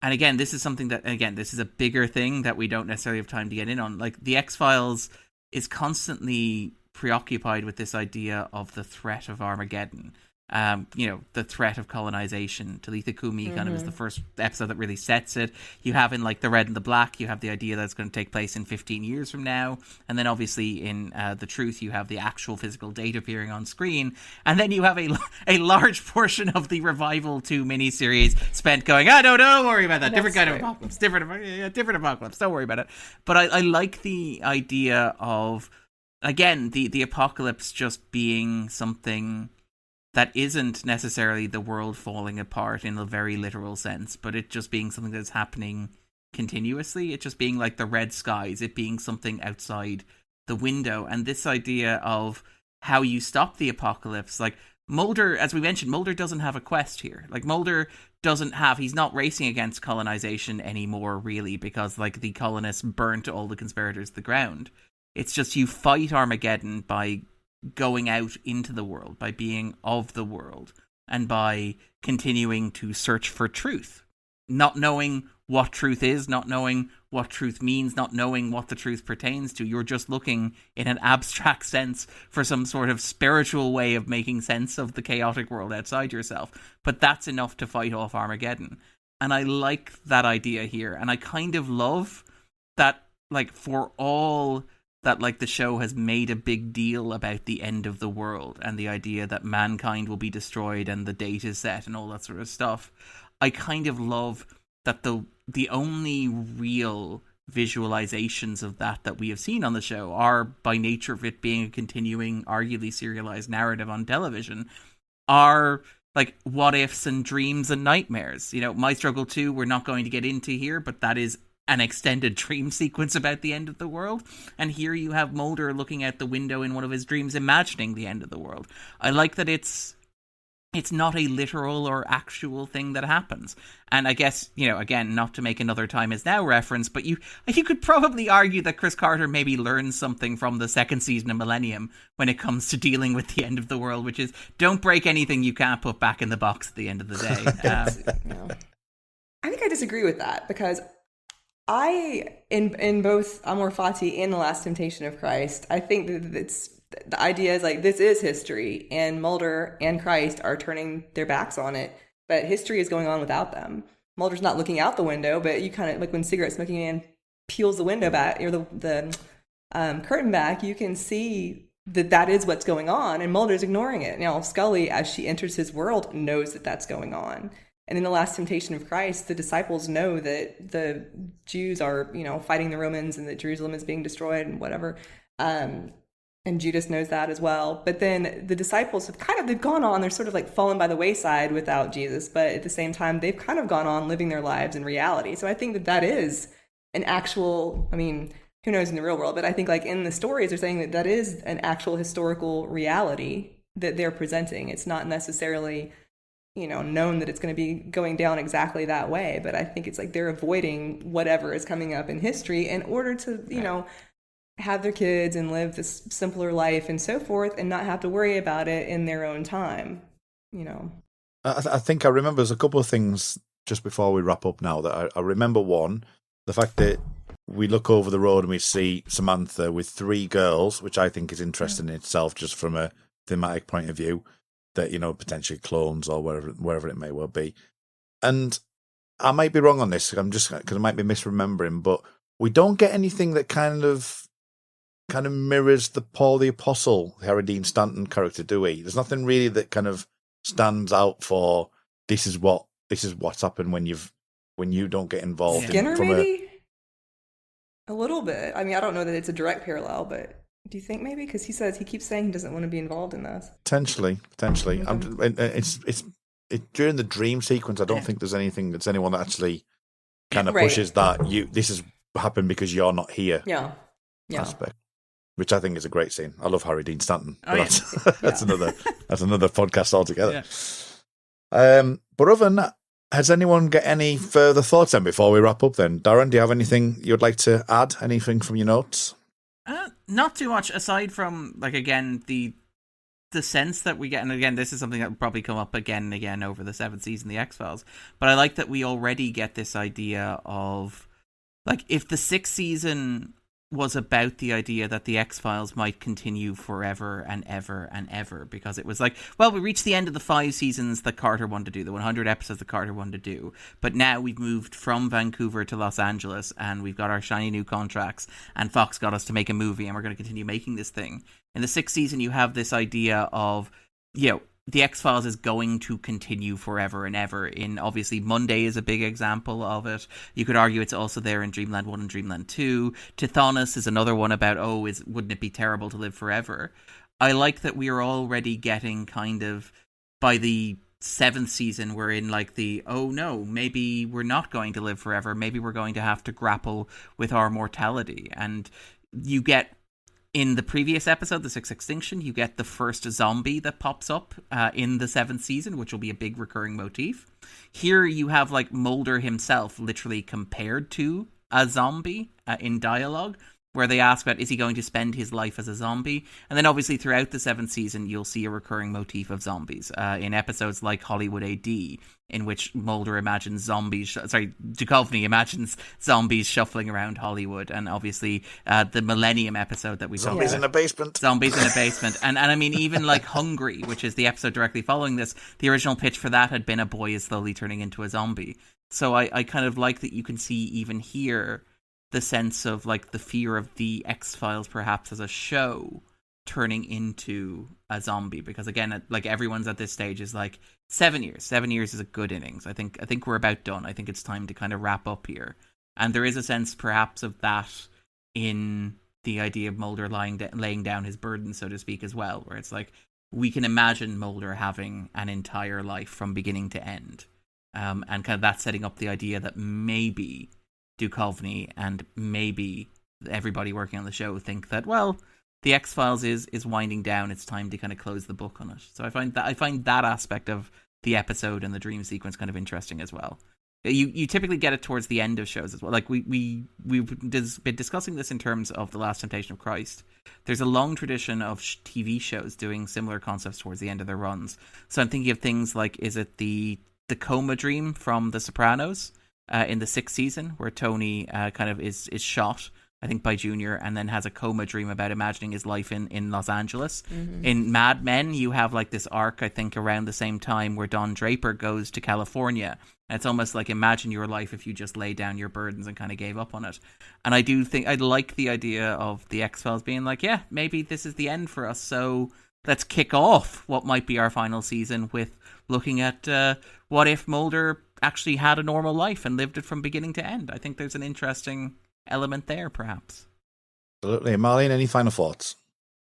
and again, this is something that, this is a bigger thing that we don't necessarily have time to get in on. Like, the X-Files is constantly preoccupied with this idea of the threat of Armageddon. The threat of colonization. Talitha Kumi kind of is the first episode that really sets it. You have in like The Red and the Black, you have the idea that it's going to take place in 15 years from now, and then obviously in The Truth you have the actual physical date appearing on screen, and then you have a large portion of the Revival 2 miniseries spent going, no, don't worry about that. Different kind of apocalypse. Different apocalypse. Don't worry about it. But I like the idea of, again, the apocalypse just being something that isn't necessarily the world falling apart in a very literal sense, but it just being something that's happening continuously. It just being like the red skies, it being something outside the window. And this idea of how you stop the apocalypse, like Mulder, as we mentioned, Mulder doesn't have a quest here. Like Mulder he's not racing against colonization anymore, really, because like the colonists burnt all the conspirators to the ground. It's just you fight Armageddon by going out into the world, by being of the world, and by continuing to search for truth, not knowing what truth is, not knowing what truth means, not knowing what the truth pertains to. You're just looking in an abstract sense for some sort of spiritual way of making sense of the chaotic world outside yourself. But that's enough to fight off Armageddon. And I like that idea here. And I kind of love that, like, for all that, like, the show has made a big deal about the end of the world and the idea that mankind will be destroyed and the date is set and all that sort of stuff. I kind of love that the only real visualizations of that we have seen on the show are, by nature of it being a continuing, arguably serialized narrative on television, are like what ifs and dreams and nightmares. You know, My Struggle 2, we're not going to get into here, but that is an extended dream sequence about the end of the world. And here you have Mulder looking out the window in one of his dreams, imagining the end of the world. I like that it's not a literal or actual thing that happens. And I guess, you know, again, not to make another Time Is Now reference, but you could probably argue that Chris Carter maybe learned something from the second season of Millennium when it comes to dealing with the end of the world, which is don't break anything you can't put back in the box at the end of the day. I think I disagree with that, because in both Amor Fati and The Last Temptation of Christ, I think that the idea is like, this is history, and Mulder and Christ are turning their backs on it, but history is going on without them. Mulder's not looking out the window, but you kind of, like when cigarette smoking man peels the window back, or the curtain back, you can see that is what's going on, and Mulder's ignoring it. Now, Scully, as she enters his world, knows that that's going on. And in The Last Temptation of Christ, the disciples know that the Jews are, you know, fighting the Romans, and that Jerusalem is being destroyed and whatever. And Judas knows that as well. But then the disciples they've gone on, they're sort of like fallen by the wayside without Jesus. But at the same time, they've kind of gone on living their lives in reality. So I think that is an actual, I mean, who knows in the real world, but I think like in the stories, they're saying that is an actual historical reality that they're presenting. It's not necessarily, you know, known that it's going to be going down exactly that way. But I think it's like they're avoiding whatever is coming up in history in order to, you know, have their kids and live this simpler life and so forth, and not have to worry about it in their own time, you know. I think I remember there's a couple of things just before we wrap up now that I remember. One, the fact that we look over the road and we see Samantha with 3 girls, which I think is interesting in itself, just from a thematic point of view, that, you know, potentially clones or wherever it may well be. And I might be wrong on this, because I might be misremembering, but we don't get anything that kind of mirrors the Paul the Apostle, Harry Dean Stanton character, do we? There's nothing really that kind of stands out for this is what's happened when you don't get involved. Skinner, maybe? A little bit. I mean, I don't know that it's a direct parallel, but do you think maybe? Because he keeps saying he doesn't want to be involved in this. Potentially. It's during the dream sequence. I don't think there's anyone that actually kind of pushes that this has happened because you're not here. Yeah. Aspect, which I think is a great scene. I love Harry Dean Stanton. But that's another podcast altogether. Yeah. But other than that, has anyone got any further thoughts then before we wrap up then? Darren, do you have anything you'd like to add? Anything from your notes? Not too much, aside from, like, again, the sense that we get, and again, this is something that will probably come up again and again over the 7th season of The X-Files, but I like that we already get this idea of, like, if the 6th season was about the idea that the X-Files might continue forever and ever and ever, because it was like, well, we reached the end of the 5 seasons that Carter wanted to do, the 100 episodes that Carter wanted to do, but now we've moved from Vancouver to Los Angeles, and we've got our shiny new contracts, and Fox got us to make a movie, and we're going to continue making this thing. In the 6th season, you have this idea of, you know, the X-Files is going to continue forever and ever. In, obviously, Monday is a big example of it. You could argue it's also there in Dreamland 1 and Dreamland 2. Tithonus is another one about, wouldn't it be terrible to live forever? I like that we are already getting kind of, by the 7th season, we're in like the, oh no, maybe we're not going to live forever. Maybe we're going to have to grapple with our mortality. And you get, in the previous episode, the Sixth Extinction, you get the first zombie that pops up in the 7th season, which will be a big recurring motif. Here you have, like, Mulder himself literally compared to a zombie in dialogue, where they ask about, is he going to spend his life as a zombie? And then obviously throughout the 7th season, you'll see a recurring motif of zombies in episodes like Hollywood AD, in which Mulder imagines Duchovny imagines zombies shuffling around Hollywood, and obviously the Millennium episode that we saw. Zombies in a basement. Zombies in a basement. And I mean, even like Hungry, which is the episode directly following this, the original pitch for that had been a boy is slowly turning into a zombie. So I kind of like that you can see even here the sense of, like, the fear of the X-Files perhaps as a show turning into a zombie, because again, like, everyone's at this stage is like 7 years is a good innings. I think we're about done. I think it's time to kind of wrap up here. And there is a sense, perhaps, of that in the idea of Mulder laying down his burden, so to speak, as well, where it's like, we can imagine Mulder having an entire life from beginning to end. And kind of that setting up the idea that maybe Duchovny and maybe everybody working on the show think that, well, the X-Files is winding down. It's time to kind of close the book on it. So I find that aspect of the episode and the dream sequence kind of interesting as well. You typically get it towards the end of shows as well. Like we've been discussing this in terms of The Last Temptation of Christ. There's a long tradition of TV shows doing similar concepts towards the end of their runs. So I'm thinking of things like, is it the coma dream from The Sopranos in the 6th season, where Tony kind of is shot, I think, by Junior, and then has a coma dream about imagining his life in Los Angeles. Mm-hmm. In Mad Men, you have like this arc, I think, around the same time where Don Draper goes to California. And it's almost like, imagine your life if you just laid down your burdens and kind of gave up on it. And I do think, I like the idea of the X-Files being like, yeah, maybe this is the end for us, so let's kick off what might be our final season with looking at what if Mulder actually had a normal life and lived it from beginning to end. I think there's an interesting element there, perhaps. Absolutely. Marlene, any final thoughts?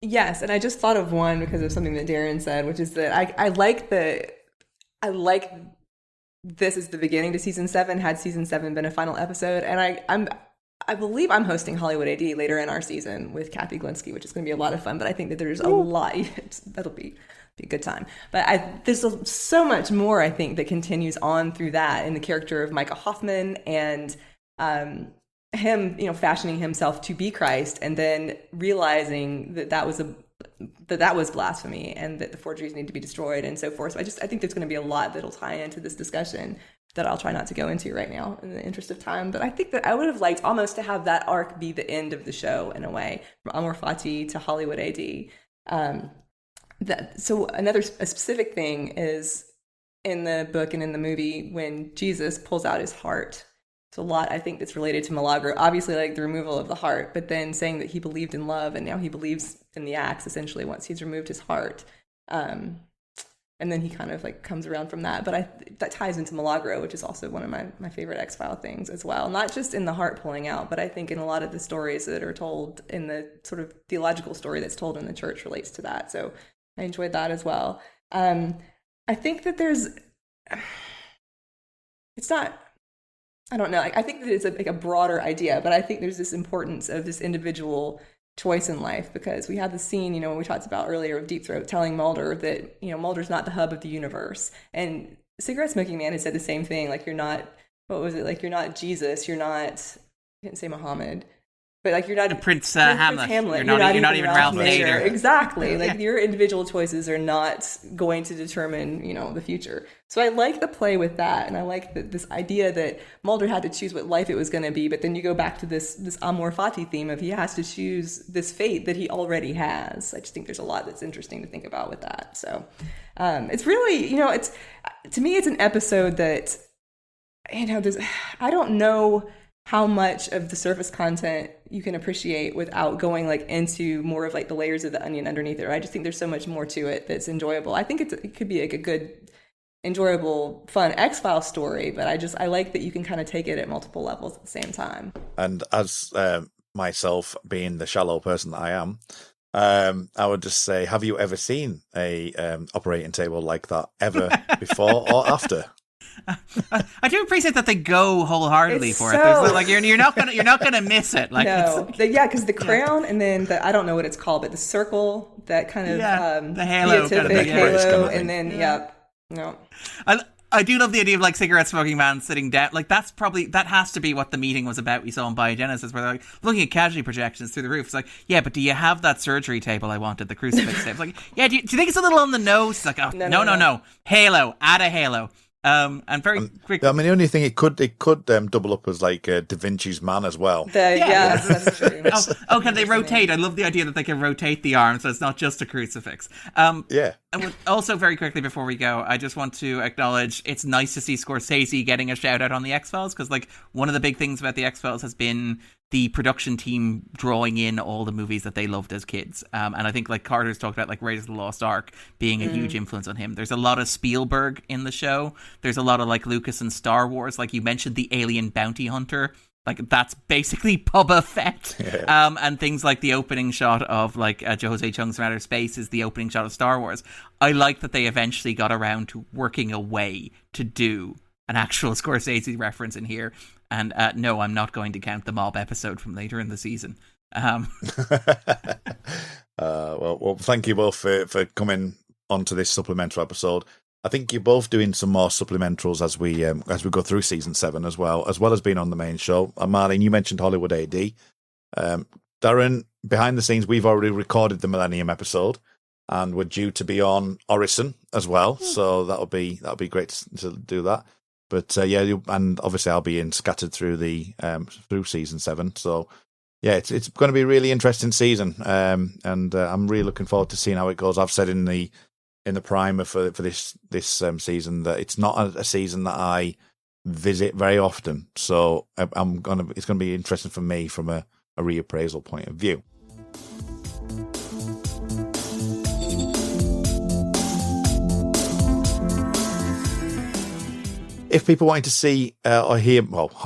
Yes, and I just thought of one because of something that Darren said, which is that I like this is the beginning to season 7. Had season 7 been a final episode, and I believe I'm hosting Hollywood AD later in our season with Cathy Glinski, which is going to be a lot of fun. But I think that there's a lot. That'll be a good time. But there's so much more, I think, that continues on through that in the character of Micah Hoffman and him, fashioning himself to be Christ, and then realizing that was blasphemy and that the forgeries need to be destroyed and so forth. So I think there's going to be a lot that'll tie into this discussion that I'll try not to go into right now in the interest of time. But I think that I would have liked almost to have that arc be the end of the show in a way, from Amor Fati to Hollywood AD. So a specific thing is in the book and in the movie when Jesus pulls out his heart. It's a lot, I think, that's related to Milagro. Obviously, like the removal of the heart, but then saying that he believed in love, and now he believes in the axe, essentially, once he's removed his heart. And then he kind of like comes around from that. But that ties into Milagro, which is also one of my favorite X-File things as well. Not just in the heart pulling out, but I think in a lot of the stories that are told in the sort of theological story that's told in the church relates to that. So I enjoyed that as well. I think that it's not... I don't know. I think that it's a broader idea, but I think there's this importance of this individual choice in life, because we had the scene, when we talked about earlier of Deep Throat telling Mulder that, Mulder's not the hub of the universe. And Cigarette Smoking Man had said the same thing. Like, you're not, what was it? Like, you're not Jesus. You're not, I didn't say Muhammad. But like, you're not Prince Hamlet. You're not even Ralph Nader. Exactly. Like your individual choices are not going to determine, the future. So I like the play with that, and I like this idea that Mulder had to choose what life it was going to be. But then you go back to this Amor Fati theme of he has to choose this fate that he already has. I just think there's a lot that's interesting to think about with that. So it's really, it's, to me, it's an episode that, I don't know how much of the surface content you can appreciate without going like into more of like the layers of the onion underneath it. I just think there's so much more to it that's enjoyable. I think it could be like a good, enjoyable, fun X-Files story, but I like that you can kind of take it at multiple levels at the same time. And as myself being the shallow person that I am, I would just say, have you ever seen a operating table like that ever before or after? I do appreciate that they go wholeheartedly for it. There's, like you're not gonna miss it. Like, no, because the crown and then I don't know what it's called, but the circle, that kind of the halo, kind of halo, and then no. I do love the idea of like Cigarette Smoking Man sitting down. Like that has to be what the meeting was about. We saw in Biogenesis, where they're like looking at casualty projections through the roof. It's like, yeah, but do you have that surgery table I wanted, the crucifix table? Like, yeah, do you think it's a little on the nose? It's like, oh, no. Halo, add a halo. And very quick. I mean, the only thing it could double up as like Da Vinci's Man as well. Yes, that's true. Can they rotate? I love the idea that they can rotate the arm, so it's not just a crucifix. Yeah. And also, very quickly before we go, I just want to acknowledge it's nice to see Scorsese getting a shout out on the X-Files, because like one of the big things about the X-Files has been the production team drawing in all the movies that they loved as kids. And I think like Carter's talked about like Raiders of the Lost Ark being a huge influence on him. There's a lot of Spielberg in the show. There's a lot of like Lucas and Star Wars. Like you mentioned the alien bounty hunter Like, that's basically Boba Fett. Yeah. And things like the opening shot of, like, Jose Chung's From Outer Space is the opening shot of Star Wars. I like that they eventually got around to working a way to do an actual Scorsese reference in here. And no, I'm not going to count the mob episode from later in the season. Well, thank you both for coming onto this supplementary episode. I think you're both doing some more supplementals as we go through season 7 as well as being on the main show. Marlene, you mentioned Hollywood AD. Darren, behind the scenes, we've already recorded the Millennium episode, and we're due to be on Orison as well. So that'll be great to do that. But and obviously I'll be scattered through through season 7. So yeah, it's going to be a really interesting season, and I'm really looking forward to seeing how it goes. I've said in the primer for this season that it's not a season that I visit very often, so it's going to be interesting for me from a reappraisal point of view. If people wanted to see or hear more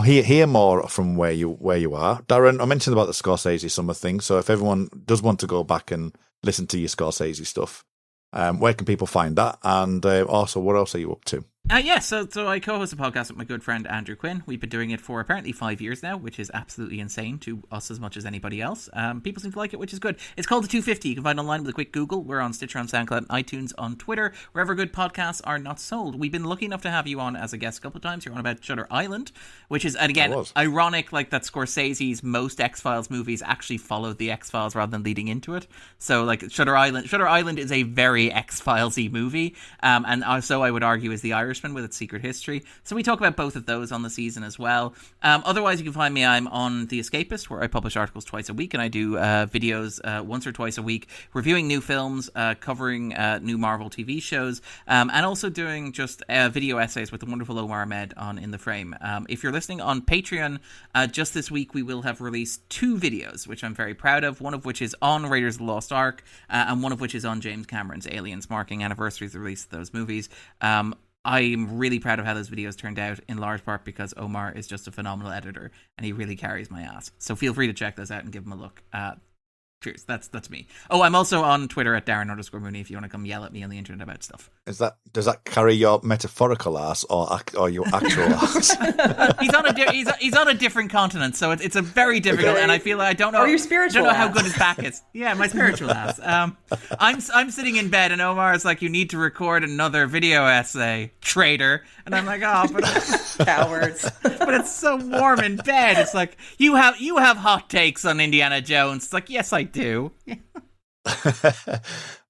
from where you are, Darren, I mentioned about the Scorsese summer thing. So if everyone does want to go back and listen to your Scorsese stuff, where can people find that? And also, what else are you up to? So I co-host a podcast with my good friend Andrew Quinn. We've been doing it for apparently 5 years now, which is absolutely insane to us as much as anybody else. People seem to like it, which is good. It's called The 250. You can find it online with a quick Google. We're on Stitcher, on SoundCloud, and iTunes, on Twitter, wherever good podcasts are not sold. We've been lucky enough to have you on as a guest a couple of times. You're on about Shutter Island, which is, and again, ironic, like that Scorsese's most X-Files movies actually followed the X-Files rather than leading into it. So like Shutter Island is a very X-Files-y movie, and also I would argue is The Irishman with its secret history. So we talk about both of those on the season as well. Otherwise, you can find me. I'm on The Escapist, where I publish articles twice a week, and I do videos once or twice a week, reviewing new films, covering new Marvel TV shows, and also doing just video essays with the wonderful Omar Ahmed on In the Frame. If you're listening on Patreon, just this week we will have released 2 videos, which I'm very proud of, one of which is on Raiders of the Lost Ark, and one of which is on James Cameron's Aliens, marking anniversaries of the release of those movies. I'm really proud of how those videos turned out, in large part because Omar is just a phenomenal editor and he really carries my ass. So feel free to check those out and give them a look. Cheers. That's me. Oh, I'm also on Twitter at Darren_Mooney if you want to come yell at me on the internet about stuff. Does that carry your metaphorical ass or your actual ass? He's on a different continent, so it's a very difficult. Okay. And I feel like I don't know. Or your spiritual. I don't know how good his back is. Yeah, my spiritual ass. I'm sitting in bed and Omar is like, "You need to record another video essay, traitor." And I'm like, "Oh, but cowards." But it's so warm in bed. It's like you have hot takes on Indiana Jones. It's like, yes, I do.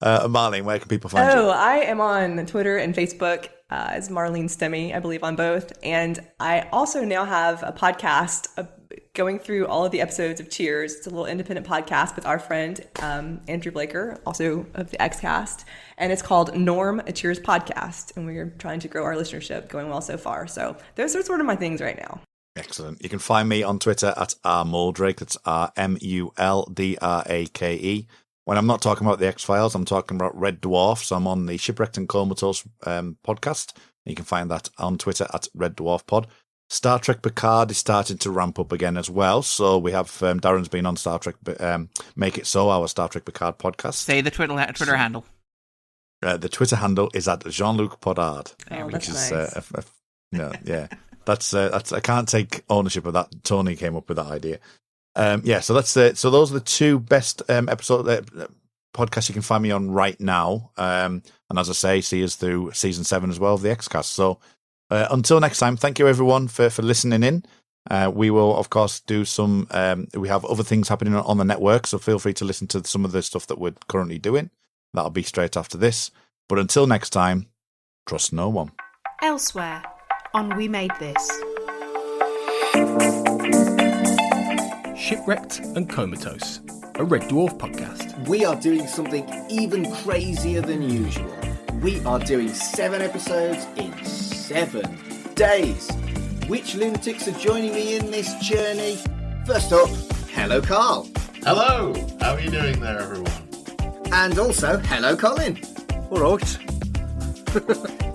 Marlene, where can people find you? I am on Twitter and Facebook as Marlene Stemme, I believe, on both. And I also now have a podcast going through all of the episodes of Cheers. It's a little independent podcast with our friend Andrew Blaker, also of the Xcast. And it's called Norm, a Cheers podcast. And we're trying to grow our listenership, going well so far. So those are sort of my things right now. Excellent. You can find me on Twitter at rmuldrake. That's RMULDRAKE. When I'm not talking about the X-Files, I'm talking about Red Dwarf. So I'm on the Shipwrecked and Comatose podcast. You can find that on Twitter at Red Dwarf Pod. Star Trek Picard is starting to ramp up again as well. So we have Darren's been on Star Trek Make It So, our Star Trek Picard podcast. Say the Twitter handle. The Twitter handle is at Jean-Luc Podard, which is nice. Yeah. That's I can't take ownership of that. Tony came up with that idea. So that's so those are the 2 best episode podcasts you can find me on right now. And as I say, see us through season 7 as well of the Xcast. So until next time, thank you everyone for listening in. We will of course do some. We have other things happening on the network, so feel free to listen to some of the stuff that we're currently doing. That'll be straight after this. But until next time, trust no one. Elsewhere on We Made This. Shipwrecked and Comatose, a Red Dwarf podcast. We are doing something even crazier than usual. We are doing 7 episodes in 7 days. Which lunatics are joining me in this journey? First up, hello Carl. Hello, how are you doing there everyone? And also, hello Colin. Alright.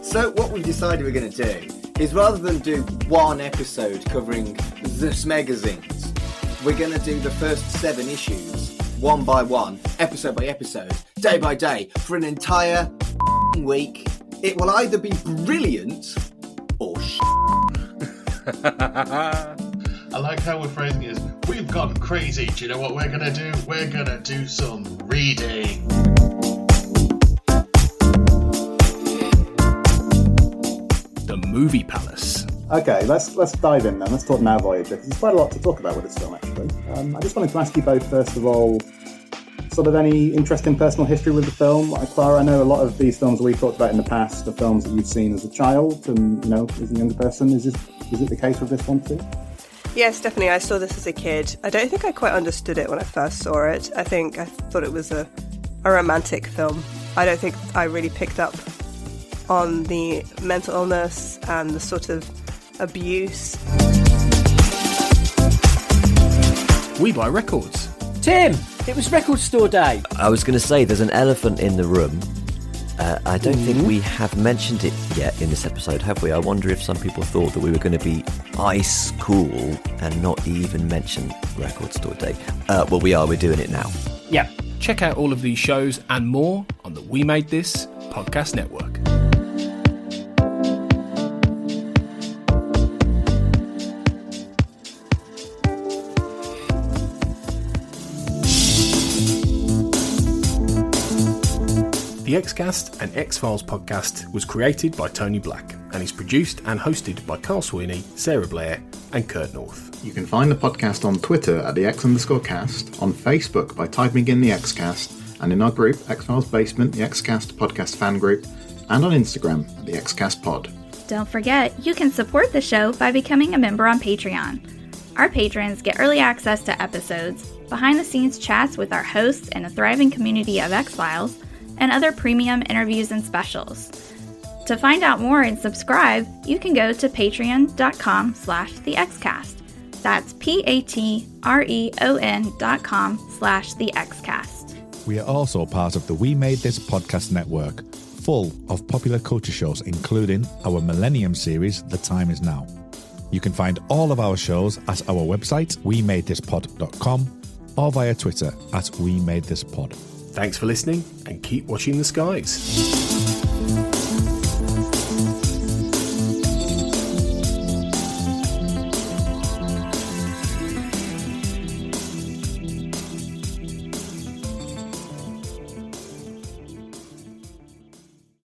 So what we've decided we're going to do is rather than do one episode covering the Smegazines, we're going to do the first 7 issues, one by one, episode by episode, day by day, for an entire week. It will either be brilliant or I like how we're phrasing it as, we've gone crazy. Do you know what we're going to do? We're going to do some reading. The Movie Palace. Okay, let's dive in then. Let's talk Now Voyager, because there's quite a lot to talk about with this film, actually. I just wanted to ask you both, first of all, sort of any interesting personal history with the film. Like Clara, I know a lot of these films we've talked about in the past are films that you've seen as a child and, you know, as a younger person. Is it the case with this one too? Yes, definitely. I saw this as a kid. I don't think I quite understood it when I first saw it. I thought it was a romantic film. I don't think I really picked up on the mental illness and the sort of abuse. We buy records. Tim, it was record store day. I was going to say there's an elephant in the room. I don't think we have mentioned it yet in this episode, have we? I wonder if some people thought that we were going to be ice cool and not even mention record store day. Well, we are. We're doing it now. Yeah. Check out all of these shows and more on the We Made This podcast network. The Xcast and X-Files podcast was created by Tony Black and is produced and hosted by Carl Sweeney, Sarah Blair and Kurt North. You can find the podcast on Twitter at the X_cast, on Facebook by typing in the Xcast, and in our group, X-Files Basement, the Xcast podcast fan group, and on Instagram at the Xcast pod. Don't forget, you can support the show by becoming a member on Patreon. Our patrons get early access to episodes, behind-the-scenes chats with our hosts and a thriving community of X-Files, and other premium interviews and specials. To find out more and subscribe, you can go to patreon.com/thexcast. That's patreon.com/thexcast. We are also part of the We Made This podcast network, full of popular culture shows, including our Millennium series, The Time Is Now. You can find all of our shows at our website, wemadethispod.com, or via Twitter at wemadethispod. Thanks for listening and keep watching the skies.